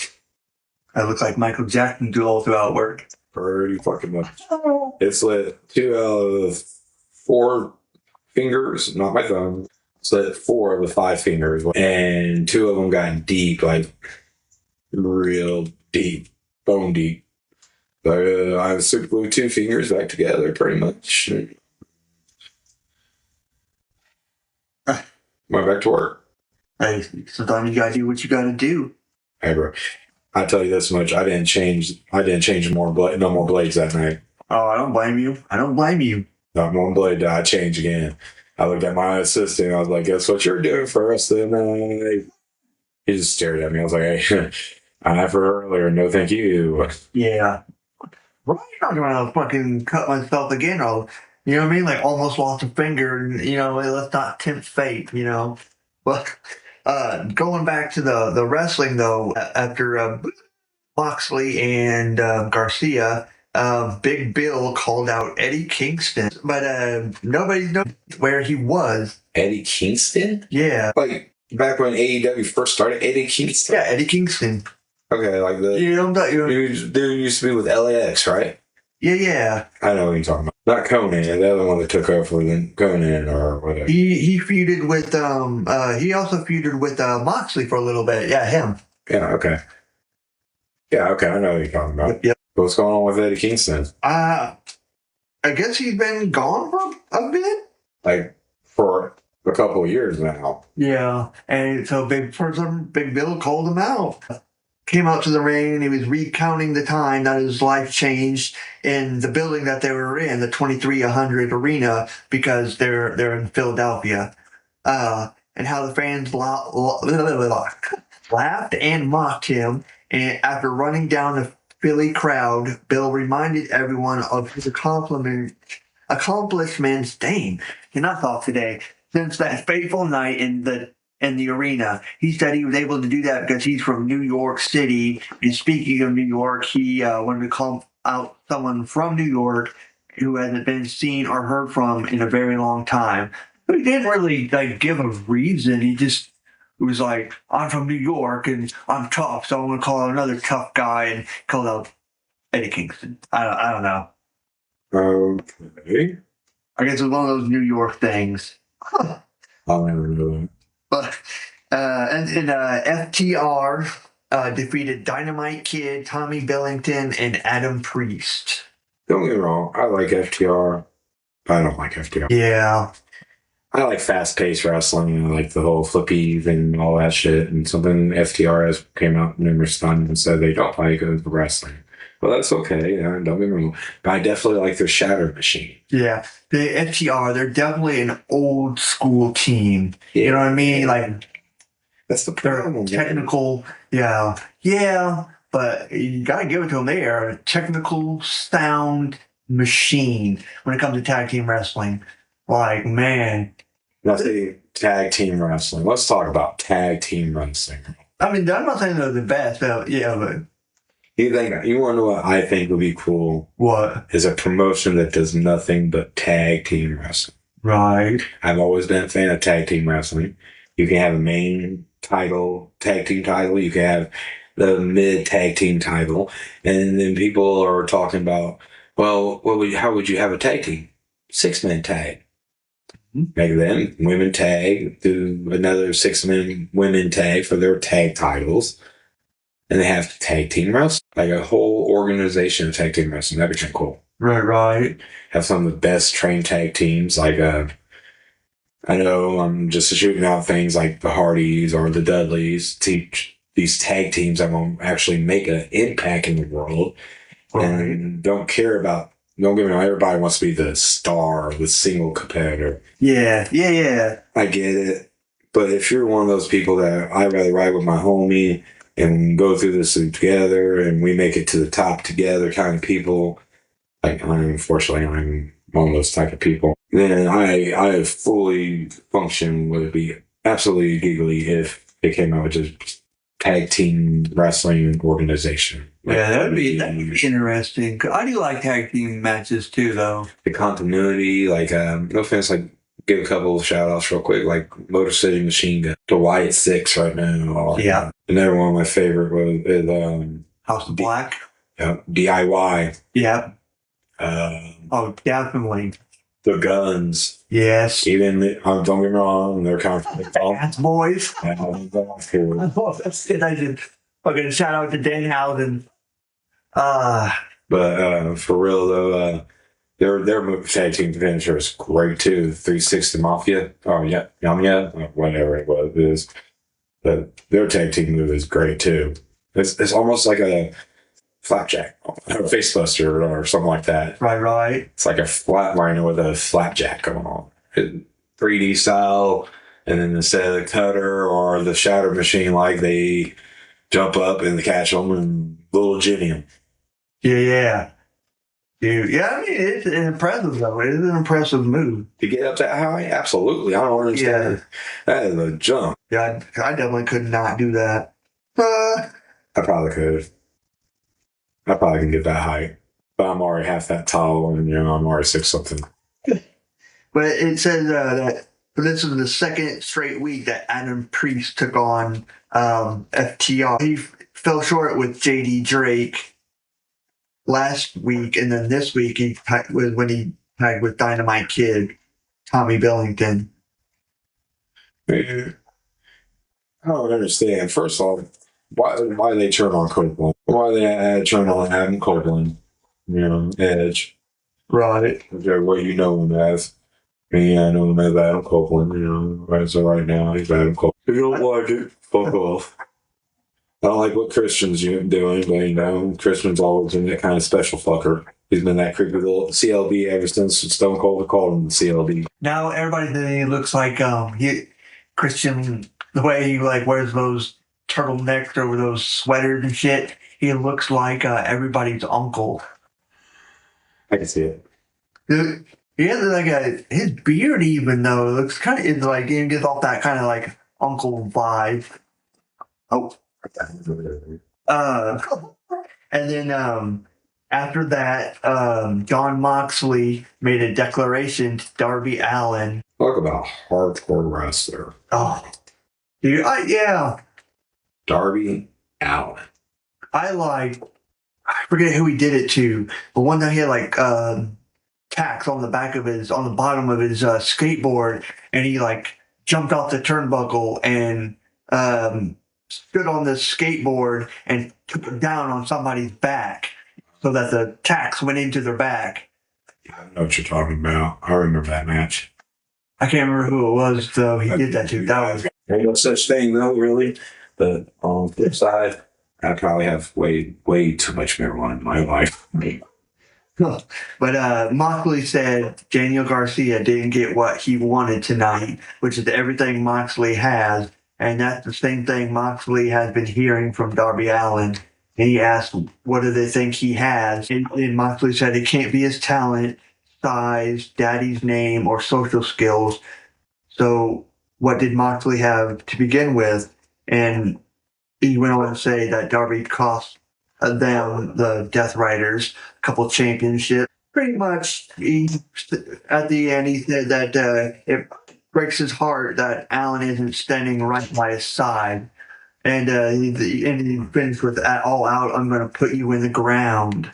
I look like Michael Jackson do all throughout work. Pretty fucking much. It's lit 2 out of 4 fingers, not my thumb. Slit 4 of the 5 fingers, and 2 of them got deep, like real deep, bone deep. But I super glued 2 fingers back together, pretty much. Went back to work. Hey, sometimes you gotta do what you gotta do. Hey, bro, I tell you this much: I didn't change no more blades that night. Oh, I don't blame you. Not one blade did I change again. I looked at my assistant. I was like, "Guess what you're doing for us tonight?" He just stared at me. I was like, "Hey, I for earlier. No, thank you." Yeah. Right. I'm gonna fucking cut myself again. You know what I mean? Like almost lost a finger, and let's not tempt fate. But going back to the wrestling though, after Moxley and Garcia, Big Bill called out Eddie Kingston, but nobody knows where he was. Eddie Kingston? Yeah. Like back when AEW first started, Eddie Kingston? Yeah, Eddie Kingston. Okay, like the dude used to be with LAX, right? Yeah. I know what you're talking about. Not Conan, the other one that took over than Conan or whatever. He feuded with he also feuded with Moxley for a little bit. Yeah, him. Yeah, okay. Yeah, okay, I know what you're talking about. Yep. What's going on with Eddie Kingston? I guess he's been gone for a bit. Like for a couple of years now. Yeah, and so Big Bill called him out. Came out to the ring and he was recounting the time that his life changed in the building that they were in, the 2300 arena, because they're in Philadelphia, and how the fans laughed and mocked him. And after running down the Philly crowd, Bill reminded everyone of his accomplishments. Dang, cannot talk today. Since that fateful night in the arena, he said he was able to do that because he's from New York City. And speaking of New York, he wanted to call out someone from New York who hasn't been seen or heard from in a very long time. But he didn't really give a reason. He just was like, "I'm from New York and I'm tough, so I'm going to call out another tough guy," and called out Eddie Kingston. I don't know. Okay. I guess it's one of those New York things. I'll never know that. But and FTR defeated Dynamite Kid, Tommy Billington, and Adam Priest. Don't get me wrong, I like FTR. I don't like FTR. Yeah. I like fast-paced wrestling. I like the whole flippies and all that shit. And something FTR has came out numerous times and said they don't like wrestling. Well, that's okay. Don't get me wrong. But I definitely like their Shatter Machine. Yeah. The FTR, they're definitely an old school team. Yeah. You know what I mean? Like, that's the they're problem. technical. Yeah. Yeah. But you got to give it to them. They are a technical sound machine when it comes to tag team wrestling. Like, man. Let's say tag team wrestling. Let's talk about tag team wrestling. I mean, I'm not saying they're the best, but yeah, but You want to know what I think would be cool? what? Is a promotion that does nothing but tag team wrestling. Right. I've always been a fan of tag team wrestling. You can have a main title, tag team title. You can have the mid tag team title, and then people are talking about, well, how would you have a tag team? 6-man tag. Make them women tag, do another 6-man women tag for their tag titles, and they have tag team wrestling, like a whole organization of tag team wrestling. That'd be kind of cool. Right. Have some of the best trained tag teams, like I know I'm just shooting out things like the Hardys or the Dudleys, teach these tag teams that will actually make an impact in the world and don't care about, don't get me wrong, everybody wants to be the star, the single competitor. Yeah. I get it. But if you're one of those people that I'd rather ride with my homie and go through this together and we make it to the top together kind of people, like unfortunately I'm one of those type of people, then I fully function would be absolutely giggly if it came out with just tag team wrestling organization. Yeah, that'd be interesting. I do like tag team matches too, though. The continuity, like no offense, like give a couple of shout outs real quick, like Motor City Machine Gun, the Wyatt Six right now. Yeah. Another one of my favorite is House of Black. DIY. Yeah. Oh, definitely. The Guns. Yes. Even don't get me wrong, they're kind of That's boys. I Oh, that's it. I did. Fucking shout out to Danhausen. But for real though, their tag team finisher is great too. 360 Mafia. Oh yeah, whatever it is. But their tag team move is great too. It's almost like a flapjack or facebuster or something like that. Right. It's like a flatliner with a flapjack going on. 3D style, and then instead of the cutter or the shatter machine, like they jump up and catch them and little jimmy them. Yeah. Dude, yeah, I mean, it's impressive, though. It is an impressive move. To get up that high? Absolutely. I don't understand. Yeah. That is a jump. Yeah, I definitely could not do that. I probably could. I probably can get that high. But I'm already half that tall and, I'm already 6 something. But it says that this is the second straight week that Adam Priest took on FTR. He fell short with JD Drake last week, and then this week was when he tagged with Dynamite Kid, Tommy Billington. I don't understand. First off, why they turn on Copeland? Why they turn on Adam Copeland? Edge. Right. What you know him as. Me, I know him as Adam Copeland, right? So right now, he's Adam Copeland. If you don't like it, fuck off. I don't like what Christian's doing, but, Christian's always been that kind of special fucker. He's been that creepy little CLB ever since Stone Cold called him the CLB. Now everybody thinks he looks like Christian, the way he wears those turtlenecks over those sweaters and shit. He looks like everybody's uncle. I can see it. He has his beard even though looks kind of it gives off that kind of uncle vibe. Oh. And then after that, John Moxley made a declaration to Darby Allin. Talk about hardcore wrestler. Oh, dude, yeah. Darby Allin. I forget who he did it to, but one time he had tacks on the bottom of his skateboard, and he jumped off the turnbuckle and stood on the skateboard and took it down on somebody's back so that the tacks went into their back. I know what you're talking about. I remember that match. I can't remember who it was, though. He did that to. Ain't no such thing, though, really. But on the flip side, I probably have way, way too much marijuana in my life. But Moxley said Daniel Garcia didn't get what he wanted tonight, which is everything Moxley has. And that's the same thing Moxley has been hearing from Darby Allin. And he asked, what do they think he has? And Moxley said it can't be his talent, size, daddy's name, or social skills. So what did Moxley have to begin with? And he went on to say that Darby cost them, the Death Riders, a couple championships. Pretty much, at the end, he said that it breaks his heart that Allen isn't standing right by his side. And he finished with all out, I'm going to put you in the ground.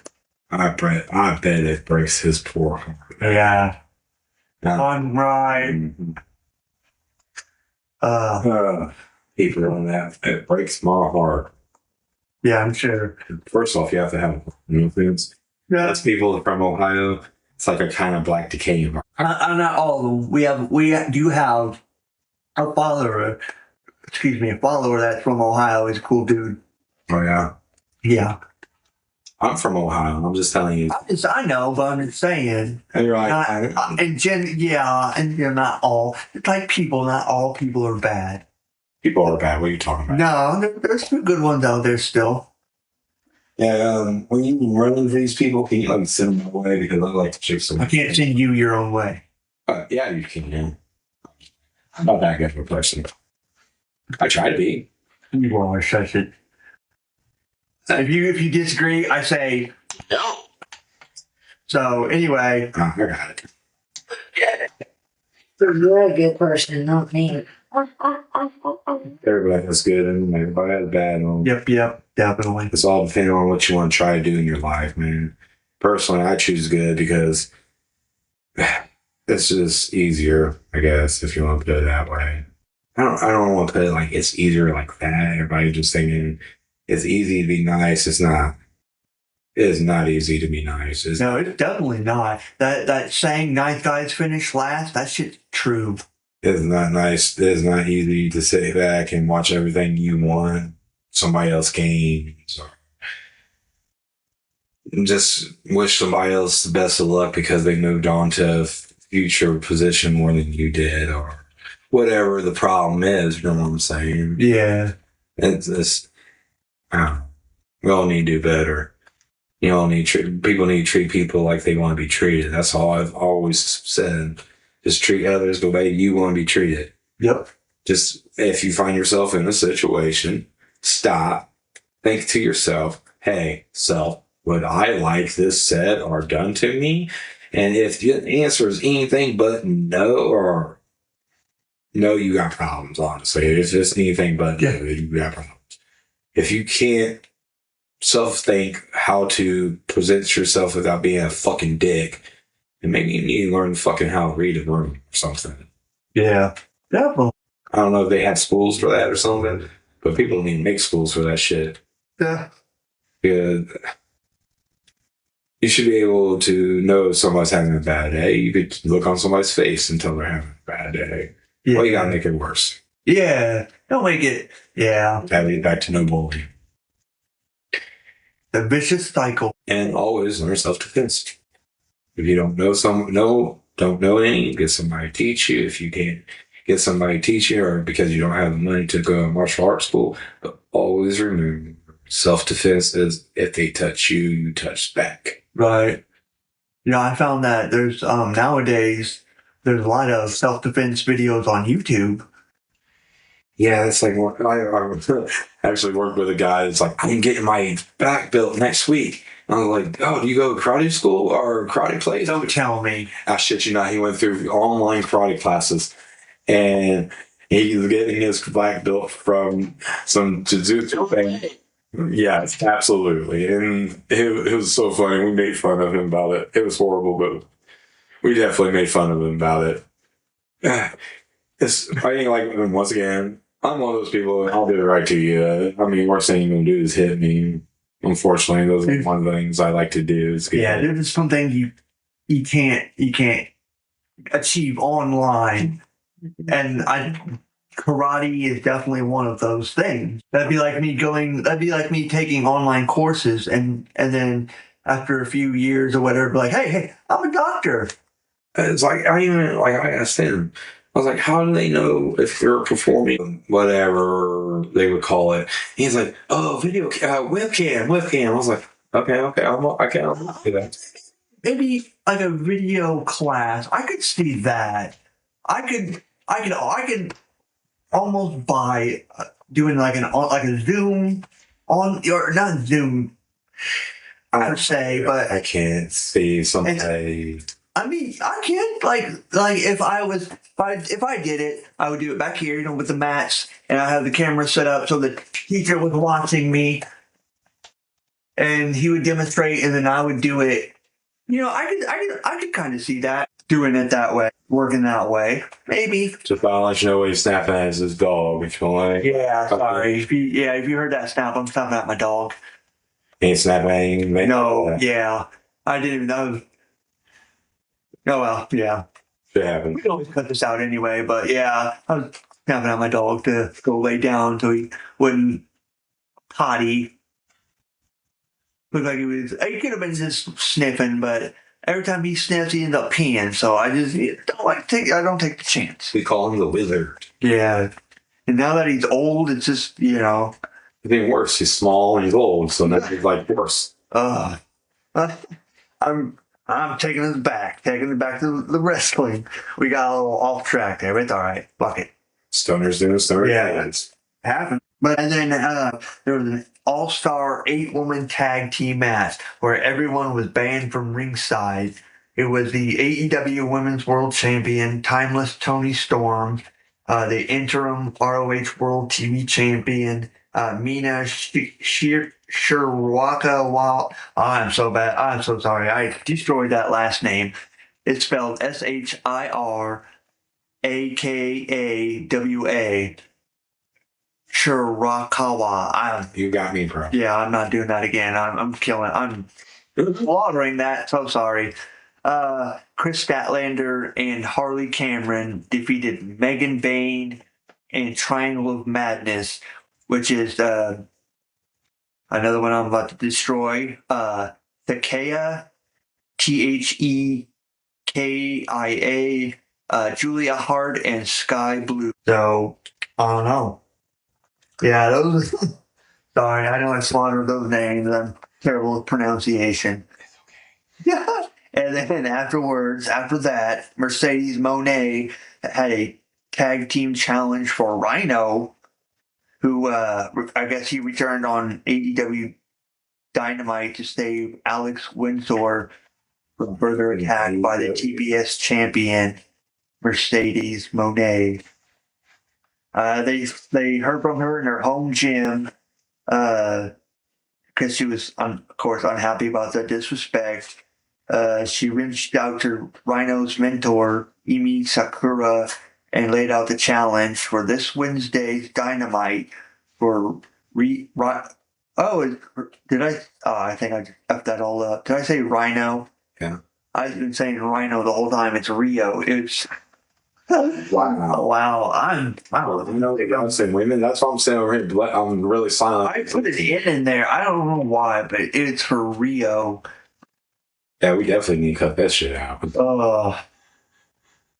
I bet it breaks his poor heart. Yeah. Yeah. On right. People on that, it breaks my heart. Yeah, I'm sure. First off, you have to have influence. Yeah. That's people from Ohio. It's like a kind of black decay. Not all of them. We do have a follower. A follower that's from Ohio. He's a cool dude. Oh yeah. Yeah. I'm from Ohio. I'm just telling you. I know, but I'm just saying. And you're like, and you're not all. It's like people. Not all people are bad. people are bad. What are you talking about? No, there's some good ones out there still. Yeah, when you run into these people, can you like send them away because I like to chase them? I can't send you your own way. Yeah, you can. Yeah. I'm not that good of a person. I try to be. You are such it. If you disagree, I say No. so. Anyway, I got it. You're a good person, not me. Everybody has good and everybody has bad. Yep, definitely. It's all depending on what you want to try to do in your life, man. Personally, I choose good because it's just easier, I guess, if you want to put it that way. I don't want to put it like it's easier like that. Everybody just thinking it's easy to be nice. It's not. It is not easy to be nice. No, it's definitely not. That saying "nice guys finish last." That shit's true. It's not nice. It's not easy to sit back and watch everything you want somebody else gains, or just wish somebody else the best of luck because they moved on to a future position more than you did, or whatever the problem is. You know what I'm saying? Yeah. It's we all need to do better. You know, people need to treat people like they want to be treated. That's all I've always said. Just treat others the way you want to be treated. Yep. Just if you find yourself in a situation, stop, think to yourself, hey, self, would I like this said or done to me? And if the answer is anything but no, or no, you got problems, honestly. If it's just anything but no, you got problems. If you can't self-think how to present yourself without being a fucking dick, and maybe you need to learn fucking how to read a room or something. Yeah. Definitely. I don't know if they have schools for that or something, but people need to make schools for that shit. Yeah. Because you should be able to know if somebody's having a bad day. You could look on somebody's face and tell they're having a bad day. Yeah. Well, you gotta make it worse. Yeah. Don't make it. Yeah. That leads back to no bullying. The vicious cycle. And always learn self-defense. If you don't know any, get somebody to teach you. If you can't get somebody to teach you, or because you don't have the money to go to martial arts school, but always remember, self-defense is if they touch you, you touch back. Right. I found that there's nowadays there's a lot of self-defense videos on YouTube. Yeah, it's like I actually worked with a guy that's like, I'm getting my back built next week. And I was like, oh, do you go to karate school or karate place? Don't tell me. I shit you not. He went through online karate classes and he was getting his black belt from some jiu-jitsu thing. Yes, absolutely. And it was so funny. We made fun of him about it. It was horrible, but we definitely made fun of him about it. I think, like, once again, I'm one of those people, and I'll do it right to you. I mean, worst thing you're going to do is hit me. Unfortunately, those are one of the things I like to do. Is there's just some things you can't achieve online, and karate is definitely one of those things. That'd be like me taking online courses, and then after a few years or whatever, be like, hey, I'm a doctor. It's like I asked him. I was like, how do they know if they're performing whatever they would call it? He's like, oh, video webcam. I was like, okay, I can't do that. Maybe like a video class. I could see that. I could almost buy doing like a Zoom on or not Zoom per se, but I can't see somebody. I mean, I can like if I did it, I would do it back here, with the mats, and I have the camera set up so the teacher was watching me, and he would demonstrate, and then I would do it. I could kind of see that doing it that way, working that way, maybe. Just I'll let you know what he's snapping at is his dog. If you want, Yeah, sorry. If you heard that snap, I'm snapping at my dog. he ain't snapping at you. No, yeah, I didn't even know. Oh well, yeah. Shit happened. We can always cut this out anyway, but yeah, I was snapping at my dog to go lay down so he wouldn't potty. Looked like he could have been just sniffing, but every time he sniffs, he ends up peeing. So I don't take the chance. We call him the wizard. Yeah, and now that he's old, it's just It's even worse. He's small and he's old, so now he's like worse. I'm taking it back to the wrestling. We got a little off track there, but it's all right. Fuck it. Stoners doing stoner dance. Happened. And then there was an all-star 8-woman tag team match where everyone was banned from ringside. It was the AEW Women's World Champion, Timeless Toni Storm, the interim ROH World TV Champion, Mina Shirwaka. I'm so bad. I'm so sorry. I destroyed that last name. It's spelled Shirakawa. Shirakawa. You got me, bro. Yeah, I'm not doing that again. I'm slaughtering that. So sorry. Chris Statlander and Harley Cameron defeated Megan Bayne and Triangle of Madness, which is another one I'm about to destroy. Thekaya, Thekaya, Julia Hart, and Sky Blue. So, I don't know. Yeah, those. Sorry, I know I slaughtered those names. I'm terrible with pronunciation. Yeah. And then after that, Mercedes Moné had a tag team challenge for Rhino, who I guess he returned on AEW Dynamite to save Alex Windsor from further attack by the TBS champion Mercedes Moné. They heard from her in her home gym because she was, of course, unhappy about the disrespect. She reached out to Rhino's mentor, Emi Sakura, and laid out the challenge for this Wednesday's Dynamite for did I? Oh, I think I effed that all up. Did I say Rhino? Yeah. I've been saying Rhino the whole time. It's Rio. It's wow. I'm saying women. That's what I'm saying over here. I'm really silent. I put an in there. I don't know why, but it's for Rio. Yeah, we definitely need to cut that shit out.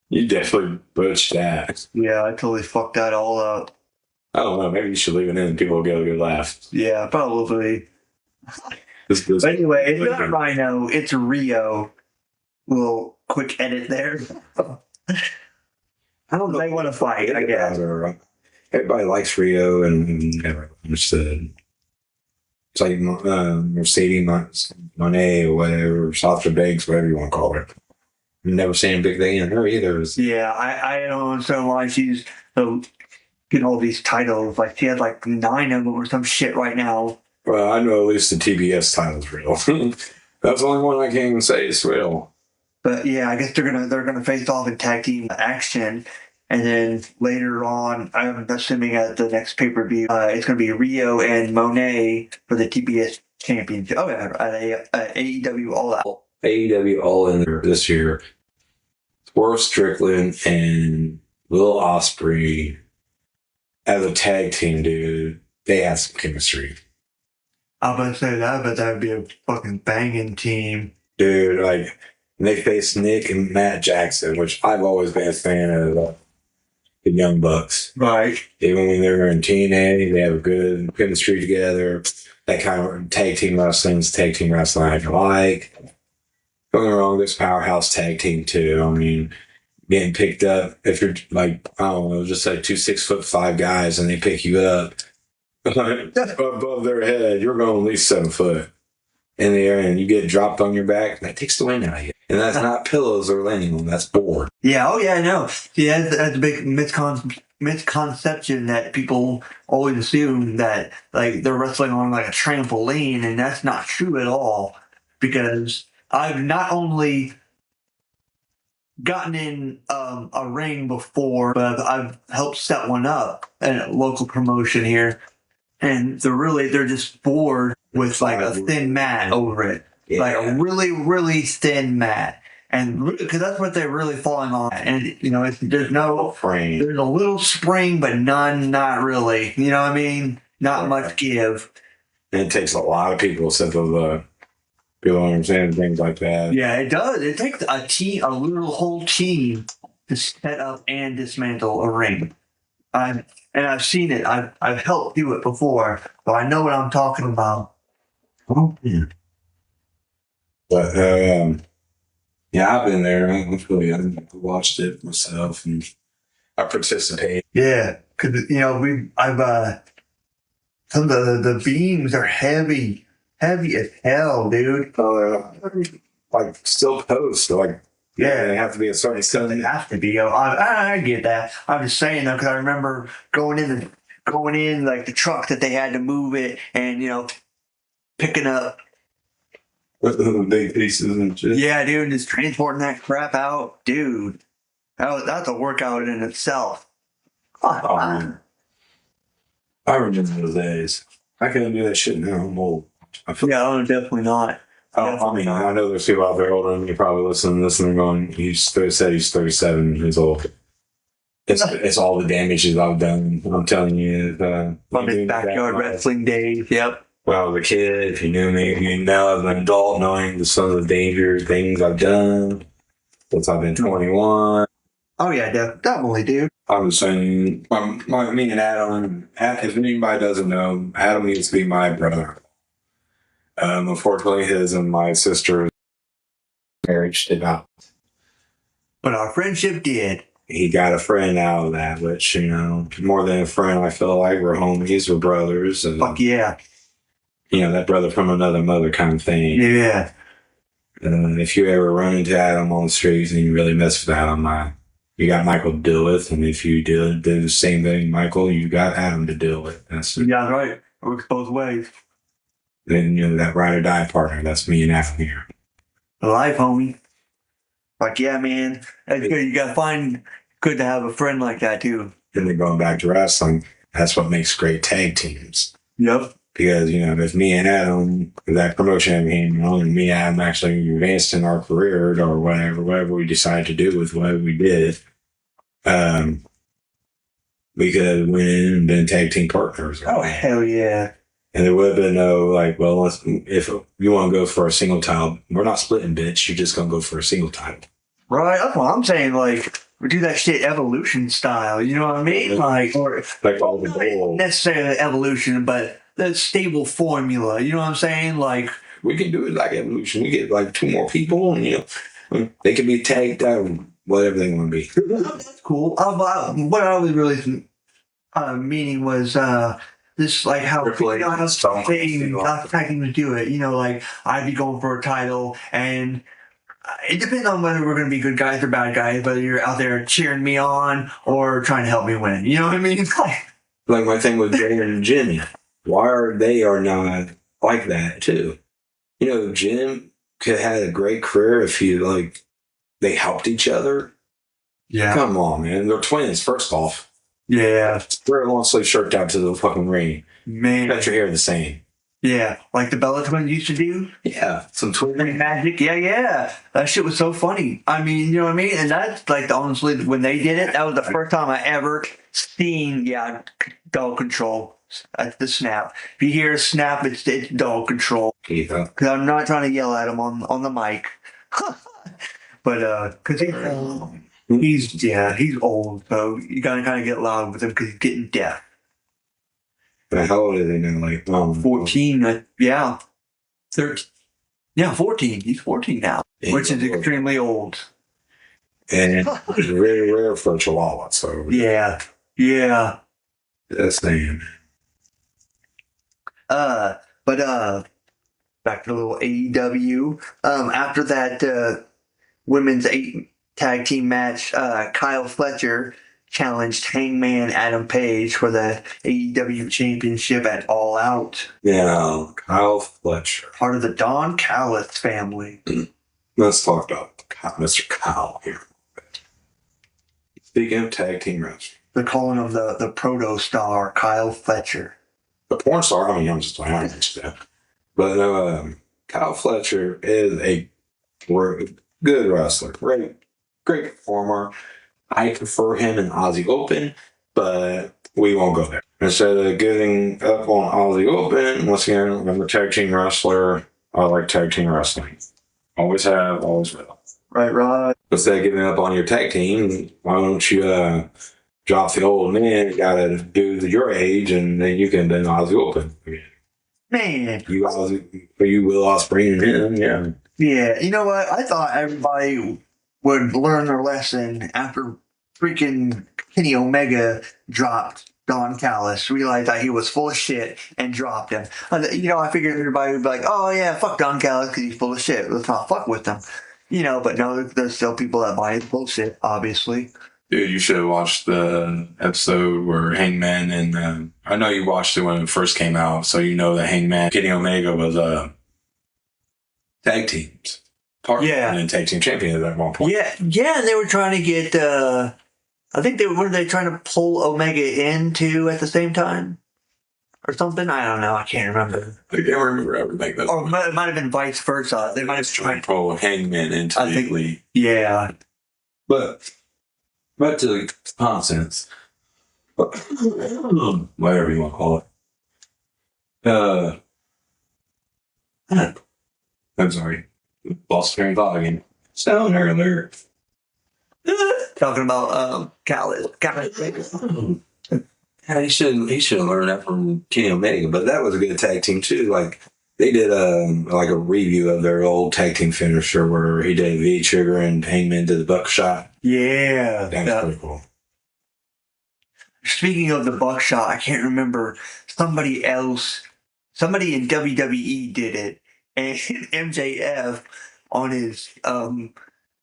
You definitely butched that. Yeah, I totally fucked that all up. I don't know. Maybe you should leave it in and people will get a good laugh. Yeah, probably. But anyway, it's not Rhino. It's Rio. Little quick edit there. I don't know. They want to fight, I guess. Everybody likes Rio and understood. It's like Mercedes Moné or whatever, Sasha Banks, whatever you want to call her. I've never seen a big thing in her either. Yeah, I don't understand why she's getting all these titles. Like, she has like 9 of them or some shit right now. Well, I know at least the TBS title's real. That's the only one I can't even say is real. But yeah, I guess they're gonna face off in tag team action, and then later on, I'm assuming at the next pay-per-view, it's gonna be Rio and Monet for the TBS championship. Oh yeah, at AEW All Out. AEW All In there this year. Swerve Strickland and Will Ospreay as a tag team, dude. They had some chemistry. I was about to say that, but that would be a fucking banging team, dude. Like. And they faced Nick and Matt Jackson, which I've always been a fan of the Young Bucks. Right. Even when they were in TNA, they have a good chemistry together. That kind of tag team wrestling I like. Don't get me wrong, this powerhouse tag team too. I mean, getting picked up. If you're like, I don't know, just like 2 6'5" guys, and they pick you up above their head, you're going at least 7 foot in the air, and you get dropped on your back. That takes the wind out of you. And that's not pillows they're landing on. That's board. Yeah. Oh, yeah. I know. Yeah, that's a big misconception that people always assume that like they're wrestling on like a trampoline, and that's not true at all. Because I've not only gotten in a ring before, but I've helped set one up at a local promotion here, and they're just bored with like a thin mat over it, like a really really thin mat, and because that's what they're really falling on. And there's no frame. There's a little spring, but not really. You know what I mean? Not much give. And it takes a lot of people to people understand things like that. Yeah, it does. It takes a literal whole team to set up and dismantle a ring. And I've seen it. I've helped do it before, so I know what I'm talking about. Oh, yeah. But yeah, I've been there. I watched it myself, and I participated. Yeah, because I've some of the beams are heavy as hell, dude. Like still post, like Yeah, they have to be a certain so they have to be. I get that. I'm just saying though, because I remember going in like the truck that they had to move it, and picking up. big pieces and shit. Yeah, dude, just transporting that crap out, dude. That's a workout in itself. Oh, man. I remember those days. I can't do that shit now. I'm old. Yeah, definitely not. I mean, I know there's people out there older than me probably listening to this and they're going, said he's 37 years old. It's all the damages I've done. I'm telling you. From his backyard wrestling days, yep. When I was a kid, if you knew me, now as an adult, knowing some of the dangerous things I've done since I've been 21. Oh, yeah, definitely, dude. I was saying, me and Adam, if anybody doesn't know, Adam used to be my brother. Unfortunately, his and my sister's marriage did not. But our friendship did. He got a friend out of that, which, more than a friend, I feel like we're homies, we're brothers. And, Fuck yeah. That brother from another mother kind of thing. Yeah. If you ever run into Adam on the streets and you really mess with Adam, you got Michael to deal with. And if you do the same thing, Michael, you got Adam to deal with. Yeah, right. It works both ways. Then, that ride or die partner, that's me and Adam here. Life, homie. Like, yeah, man. That's good. You gotta find good to have a friend like that, too. And then going back to wrestling, that's what makes great tag teams. Yep. Because, if me and Adam, that promotion came on, and me and Adam actually advanced in our career or whatever we decided to do with what we did, we could have went in and been tag team partners. Oh, hell yeah. And there would have been no, if you want to go for a single title, we're not splitting, bitch. You're just going to go for a single title. Right. That's what I'm saying. Like, we do that shit evolution style. You know what I mean? Like all the gold. Not necessarily evolution, but the stable formula. You know what I'm saying? Like, we can do it like evolution. We get like 2 more people, and they can be tagged out, whatever they want to be. That's cool. What I was really meaning was this, like how tag teams do it. Like I'd be going for a title, and it depends on whether we're going to be good guys or bad guys. Whether you're out there cheering me on or trying to help me win. You know what I mean? Like my thing with Jay and Jimmy. Why are they not like that too? Jim could have had a great career if they helped each other. Yeah. Come on, man. They're twins, first off. Yeah. Wear a long sleeve shirt down to the fucking ring. Man. Got your hair the same. Yeah. Like the Bella twins used to do. Yeah. Some twin magic. Yeah. That shit was so funny. I mean, you know what I mean? And that's like honestly, when they did it, that was the first time I ever seen, dog control. That's the snap. If you hear a snap, it's dog control. Yeah. Because I'm not trying to yell at him on the mic. But, because he's old, so you gotta kind of get loud with him because he's getting deaf. But how old are they now? 14, yeah. 13. Yeah, 14. He's 14 now, which is extremely old. And it's very rare for a Chihuahua. So Yeah. that's saying. But back to a little AEW. After that women's 8 tag team match, Kyle Fletcher challenged Hangman Adam Page for the AEW championship at All Out. Yeah, Kyle Fletcher. Part of the Don Callis family. Let's talk about Mr. Kyle here. Speaking of tag team wrestling, They're calling him the proto star, Kyle Fletcher. the porn star. I mean, I'm just playing. I mentioned that. But Kyle Fletcher is a good wrestler. Great performer. I prefer him in Aussie Open, but we won't go there. Instead of getting up on Aussie Open, once again, I'm a tag team wrestler. I like tag team wrestling. Always have, always will. Right. Instead of giving up on your tag team, why don't you drop the old man? You gotta do your age, and then you can then Aussie Open again. Man. You Will Ospreay and him, yeah. Yeah, you know what? I thought everybody would learn their lesson after freaking Kenny Omega dropped Don Callis, realized that he was full of shit, and dropped him. I figured everybody would be like, oh yeah, fuck Don Callis because he's full of shit. Let's not fuck with him. But no, there's still people that buy his bullshit, obviously. Dude, you should have watched the episode where Hangman and I know you watched it when it first came out, so you know that Hangman, Kenny Omega was tag teams. And tag team champions at one point. Yeah, and they were trying to get. I think were they trying to pull Omega into at the same time, or something? I don't know. I can't remember. I can't remember everything. Or it might have been vice versa. They might have tried to pull Hangman into the league. Yeah, but back to the nonsense. Whatever you want to call it. I'm sorry. Lost train of thought again. Stoner alert. Talking about Callis. Yeah, he should have learned that from Kenny Omega, but that was a good tag team too. Like they did like a review of their old tag team finisher where he did V trigger and Hangman did the buckshot. Yeah, that's pretty cool. Speaking of the buckshot, I can't remember somebody in WWE did it, and MJF on his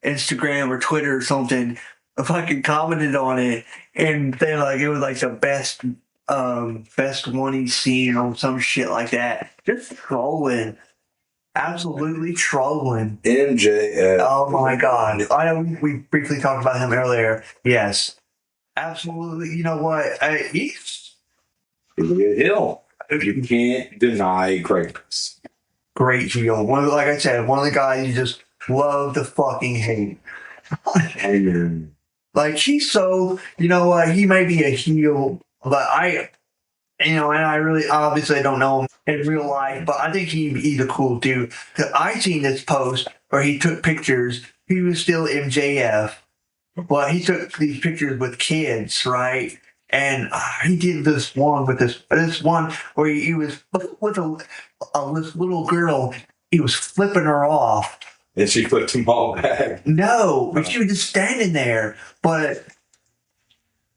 Instagram or Twitter or something fucking commented on it, and they it was like the best one he's seen or some shit like that. Just trolling. Absolutely trolling. MJF. Oh my god. I know we briefly talked about him earlier. Yes. Absolutely. You know what? He's a good heel. You can't deny greatness. Great heel. Like I said, one of the guys you just love to fucking hate. Like, he's so, he may be a heel, but and I really obviously don't know him in real life, but I think he's a cool dude. Cause I seen this post where he took pictures. He was still MJF, but he took these pictures with kids, right? And he did this one with this one where he was with this little girl. He was flipping her off. And she flipped him all back. No, but she was just standing there. But,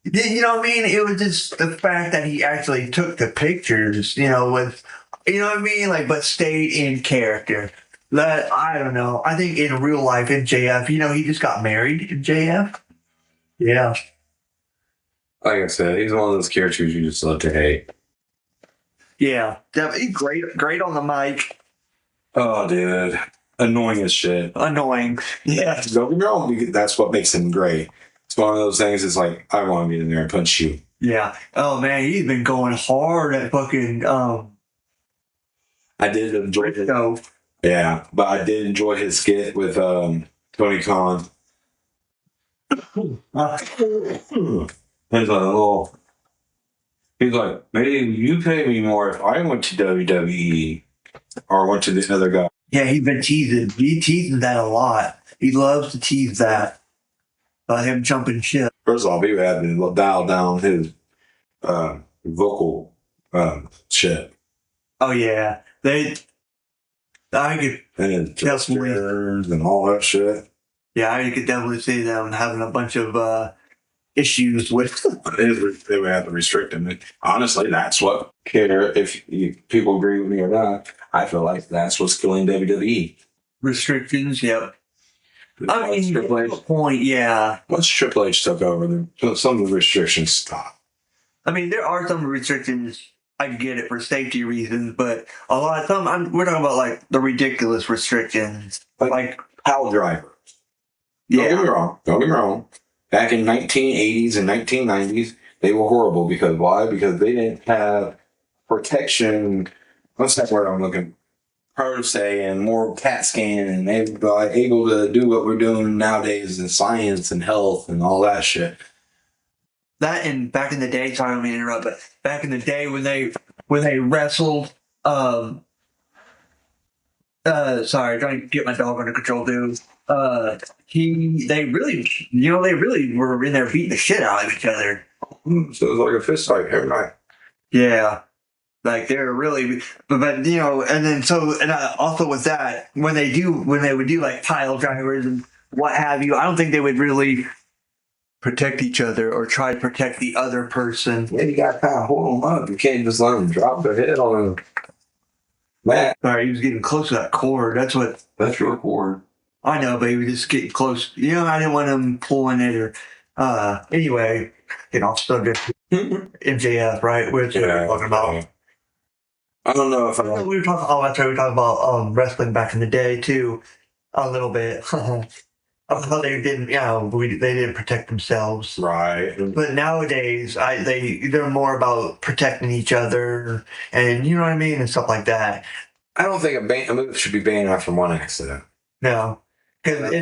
you know what I mean? It was just the fact that he actually took the pictures, with, you know what I mean? But stayed in character. That, I don't know. I think in real life, MJF, he just got married, MJF. Yeah. Like I said, he's one of those characters you just love to hate. Yeah. Definitely great on the mic. Oh, dude. Annoying as shit. Annoying. Yeah. Don't get me wrong, that's what makes him great. It's one of those things, it's like, I want to get in there and punch you. Yeah. Oh, man, he's been going hard at fucking, I did enjoy it. Yeah, but I did enjoy his skit with Tony Khan. He's like, maybe you pay me more if I went to WWE or went to this other guy. Yeah, he's been teasing. He teases that a lot. He loves to tease that. Him jumping shit. First off, he had to dial down his vocal shit. Oh yeah, I could and gestures and all that shit. Yeah, I could definitely see them having a bunch of issues with. They would have to restrict them. Honestly, that's what care if people agree with me or not. I feel like that's what's killing WWE. Restrictions. Yep. I mean, Triple H, to a point, yeah. once Triple H took over, some of the restrictions stopped. I mean, there are some restrictions. I get it for safety reasons, but a lot of some. We're talking about like the ridiculous restrictions, like Pile driver. yeah. Don't get me wrong. Don't get me wrong. Back in 1980s and 1990s, they were horrible because why? Because they didn't have protection. What's that word I'm looking? Per se, and more CAT scan, and they were able to do what we're doing nowadays in science and health and all that shit. That and back in the day, sorry, I don't mean to interrupt, but back in the day when they wrestled, sorry, trying to get my dog under control, dude. They really were in there beating the shit out of each other. So it was like a fist fight every night. Yeah. Like they're really, but you know, and then also with that, when they would do like pile drivers and what have you, I don't think they would really protect each other or try to protect the other person. Yeah, you got to kind of hold them up. You can't just let them drop their head on them. Man, Sorry, he was getting close to that cord. that's your cord. I know, but he was just getting close. You know, I didn't want him pulling it or, anyway, getting off subject. MJF, right? Which we're talking about. I don't know if I. We were talking. Oh, that's right. We were talking about wrestling back in the day too, a little bit. How they didn't, they didn't protect themselves. Right. But nowadays, they're more about protecting each other, and you know what I mean, and stuff like that. I don't think a move should be banned after one accident. No, because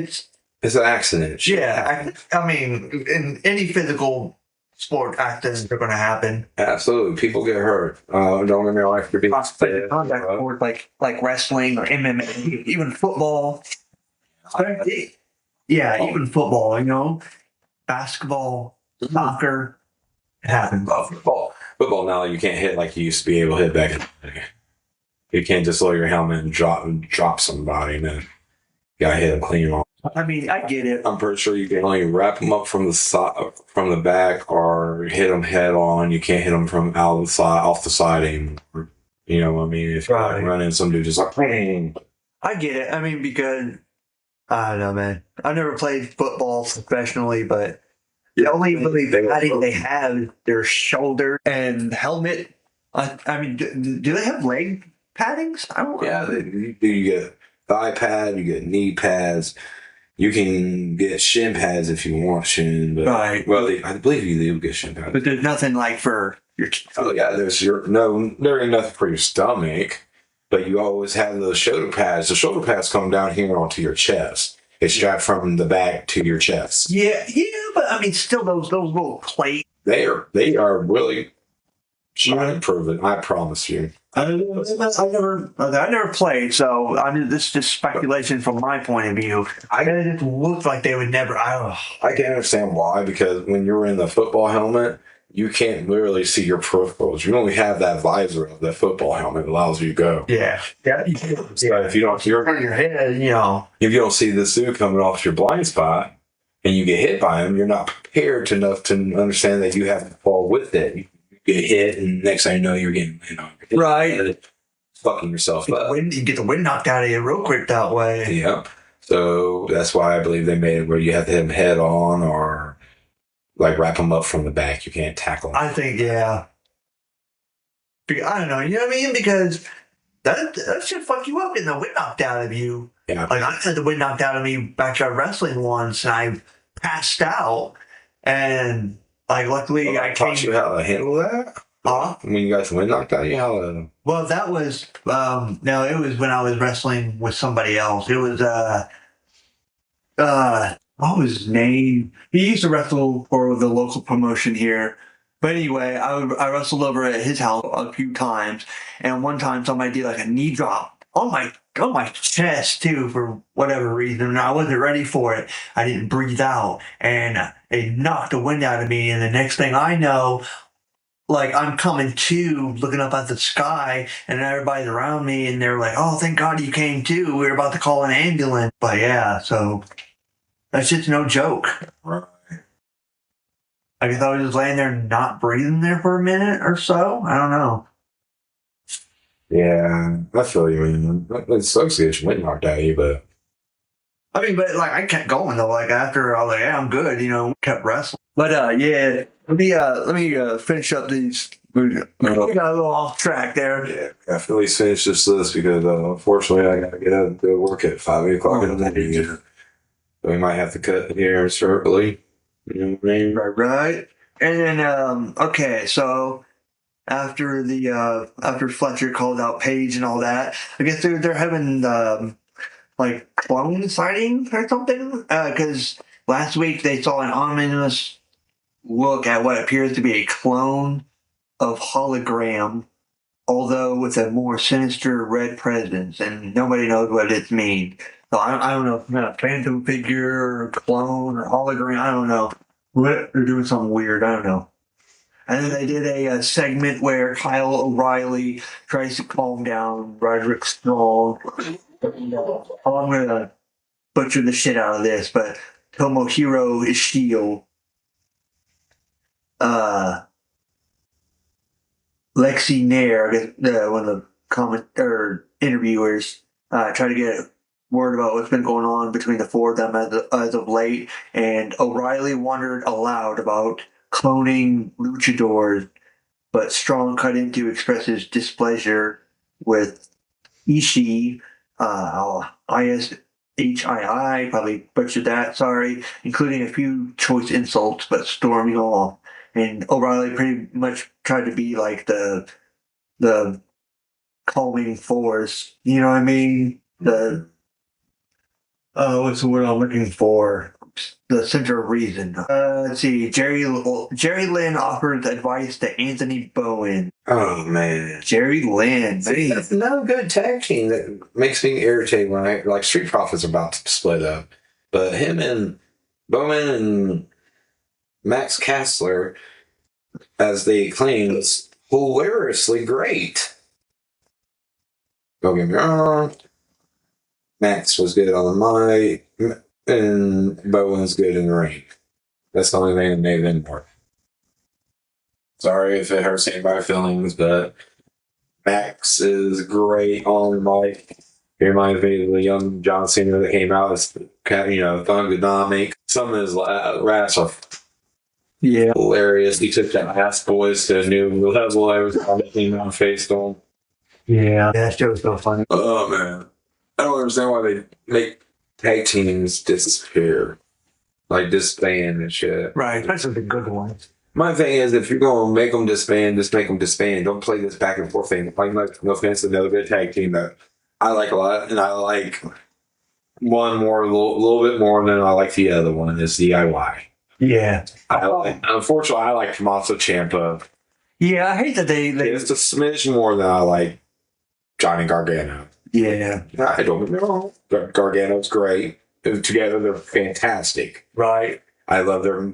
it's an accident. Yeah, I mean, in any physical sport, accidents are going to happen. Absolutely, people get hurt. Don't get me wrong. If you're contact sport like wrestling or MMA, even football. Yeah, even football. You know, basketball, soccer, it happens. Football now you can't hit like you used to be able to hit back in the day. You can't just lower your helmet and drop somebody and then you gotta hit them clean off. I mean, I get it. I'm pretty sure you can only wrap them up from the side, from the back, or hit them head on. You can't hit them from off the side anymore. You know what I mean? If you're running, some dude just like, bang. I get it. I mean, because I don't know, man. I've never played football professionally, but the only really padding they have is their shoulder and helmet. I mean, do they have leg paddings? I don't know. Yeah, you get thigh pad, you get knee pads. You can get shin pads if you want shin, but right. Well, I believe you do get shin pads. But there's nothing like for your. Oh yeah, there ain't nothing for your stomach, but you always have those shoulder pads. The shoulder pads come down here onto your chest. It's strapped from the back to your chest. Yeah, but I mean, still those little plates. They are really proven. I promise you. I never played, so this is just speculation from my point of view. It just looked like they would never. I can understand why, because when you're in the football helmet, you can't literally see your peripherals. You only have that visor of that football helmet that allows you to go. Yeah. So if you don't, turn your head, you know. If you don't see this dude coming off your blind spot and you get hit by him, you're not prepared enough to understand that you have to fall with it. You get hit, and next thing you know, you're getting right, fucking yourself up. You get the wind knocked out of you real quick that way. Yep. So that's why I believe they made it where you have to hit them head on or like wrap them up from the back. You can't tackle them. I think, yeah. I don't know. You know what I mean? Because that should fuck you up getting the wind knocked out of you. Yeah. Like I had the wind knocked out of me backyard wrestling once, and I passed out, and like luckily I taught you how to handle that. When you got the wind knocked out, Well, that was no, it was when I was wrestling with somebody else. It was what was his name? He used to wrestle for the local promotion here. But anyway, I wrestled over at his house a few times, and one time somebody did like a knee drop on my chest too for whatever reason, and I wasn't ready for it. I didn't breathe out, and it knocked the wind out of me. And the next thing I know, like I'm coming to, looking up at the sky, and everybody's around me, and they're like, "Oh, thank God you came to. We were about to call an ambulance." But yeah, so That's just no joke. Right. Like, I thought he was laying there not breathing there for a minute or so. I don't know. Yeah, I feel you, man. It sucks to get your wind knocked out of you, but I mean, but like I kept going though. Like after I was like, yeah, I'm good. Kept wrestling. But yeah, let me finish up these. We got a little off track there. yeah, I feel he's finished this list because unfortunately I gotta get up and go work at 5 o'clock in the morning. So we might have to cut here shortly. You know what I mean? Right. And then okay, so after Fletcher called out Paige and all that, I guess they're having like clone sightings or something. Because last week they saw an ominous look at what appears to be a clone of hologram, although with a more sinister red presence, and nobody knows what it means. So I don't know if it's a phantom figure or clone or hologram. I don't know. They're doing something weird. I don't know. And then they did a segment where Kyle O'Reilly tries to calm down Roderick Strong. And, I'm going to butcher the shit out of this, but Tomohiro Ishii, Lexi Nair, one of the interviewers, tried to get word about what's been going on between the four of them as of late, and O'Reilly wondered aloud about cloning luchadors, but Strong cut in to express his displeasure with Ishii, ISHII, probably butchered that, sorry, including a few choice insults, but storming off. And O'Reilly pretty much tried to be like the calming force, you know what I mean? What's the word I'm looking for? The center of reason. Let's see. Jerry Lynn offers advice to Anthony Bowen. Oh man, Jerry Lynn. see, that's another good tag team that makes me irritated when I like Street Profits are about to split up, but him and Bowman and Max Kastler, as they claim, is hilariously great. Don't get me wrong. Max was good on the mic, and Bowen's good in the ring. That's the only thing that made them work. Sorry if it hurts anybody's feelings, but Max is great on the mic. He reminds me of the young John Cena that came out as Thugonomic. Some of his raps are hilarious. He took that Ass Boys to a new level every time he came out and faced them. Yeah, that show was so funny. Oh, man. I don't understand why they make tag teams disappear. Like disband and shit. Right, especially the good ones. My thing is, if you're going to make them disband, just make them disband. Don't play this back and forth thing. Like, no offense, another good tag team that I like a lot, and I like one more, a little bit more than I like the other one, is DIY. Yeah. Unfortunately, I like Tommaso Ciampa. Yeah, I hate that they It's a smidge more than I like Johnny Gargano. Yeah. I don't get me wrong. Gargano's great. Together, they're fantastic. Right. I love their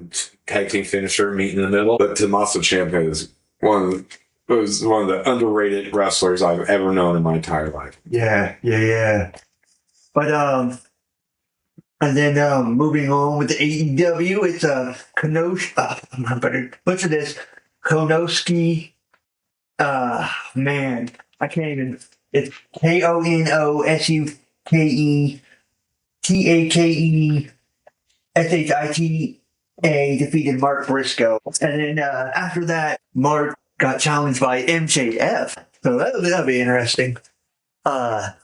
tag team finisher, meet in the middle. But Tommaso Ciampa is one of the underrated wrestlers I've ever known in my entire life. Yeah. But and then moving on with the AEW, it's I'm better butcher this. Konosuke. Man, I can't even. It's KONOSUKETAKESHITA defeated Mark Briscoe, and then after that, Mark got challenged by MJF. So that'll be interesting. To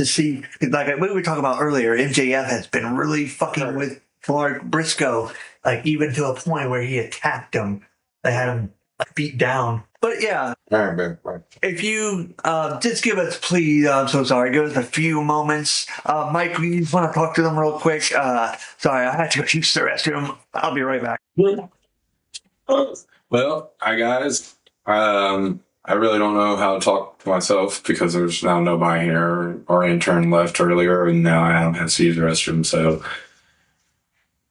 see, like we were talking about earlier, MJF has been really fucking with Mark Briscoe, like even to a point where he attacked him. They had him beat down. But yeah, All right, man. Right. if you just give us, please, I'm so sorry, give us a few moments. Mike, we just want to talk to them real quick. Sorry, I had to go use the restroom. I'll be right back. Well, hi guys. I really don't know how to talk to myself because there's now nobody here. Our intern left earlier, and now I have to use the restroom. So,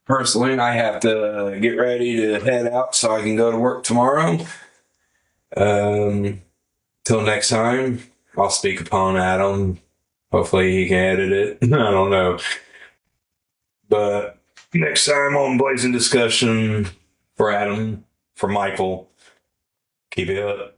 personally, I have to get ready to head out so I can go to work tomorrow. Till next time, I'll speak upon Adam. Hopefully, he can edit it. I don't know, but Next time on Blazing Discussion, for Adam, for Michael, keep it up.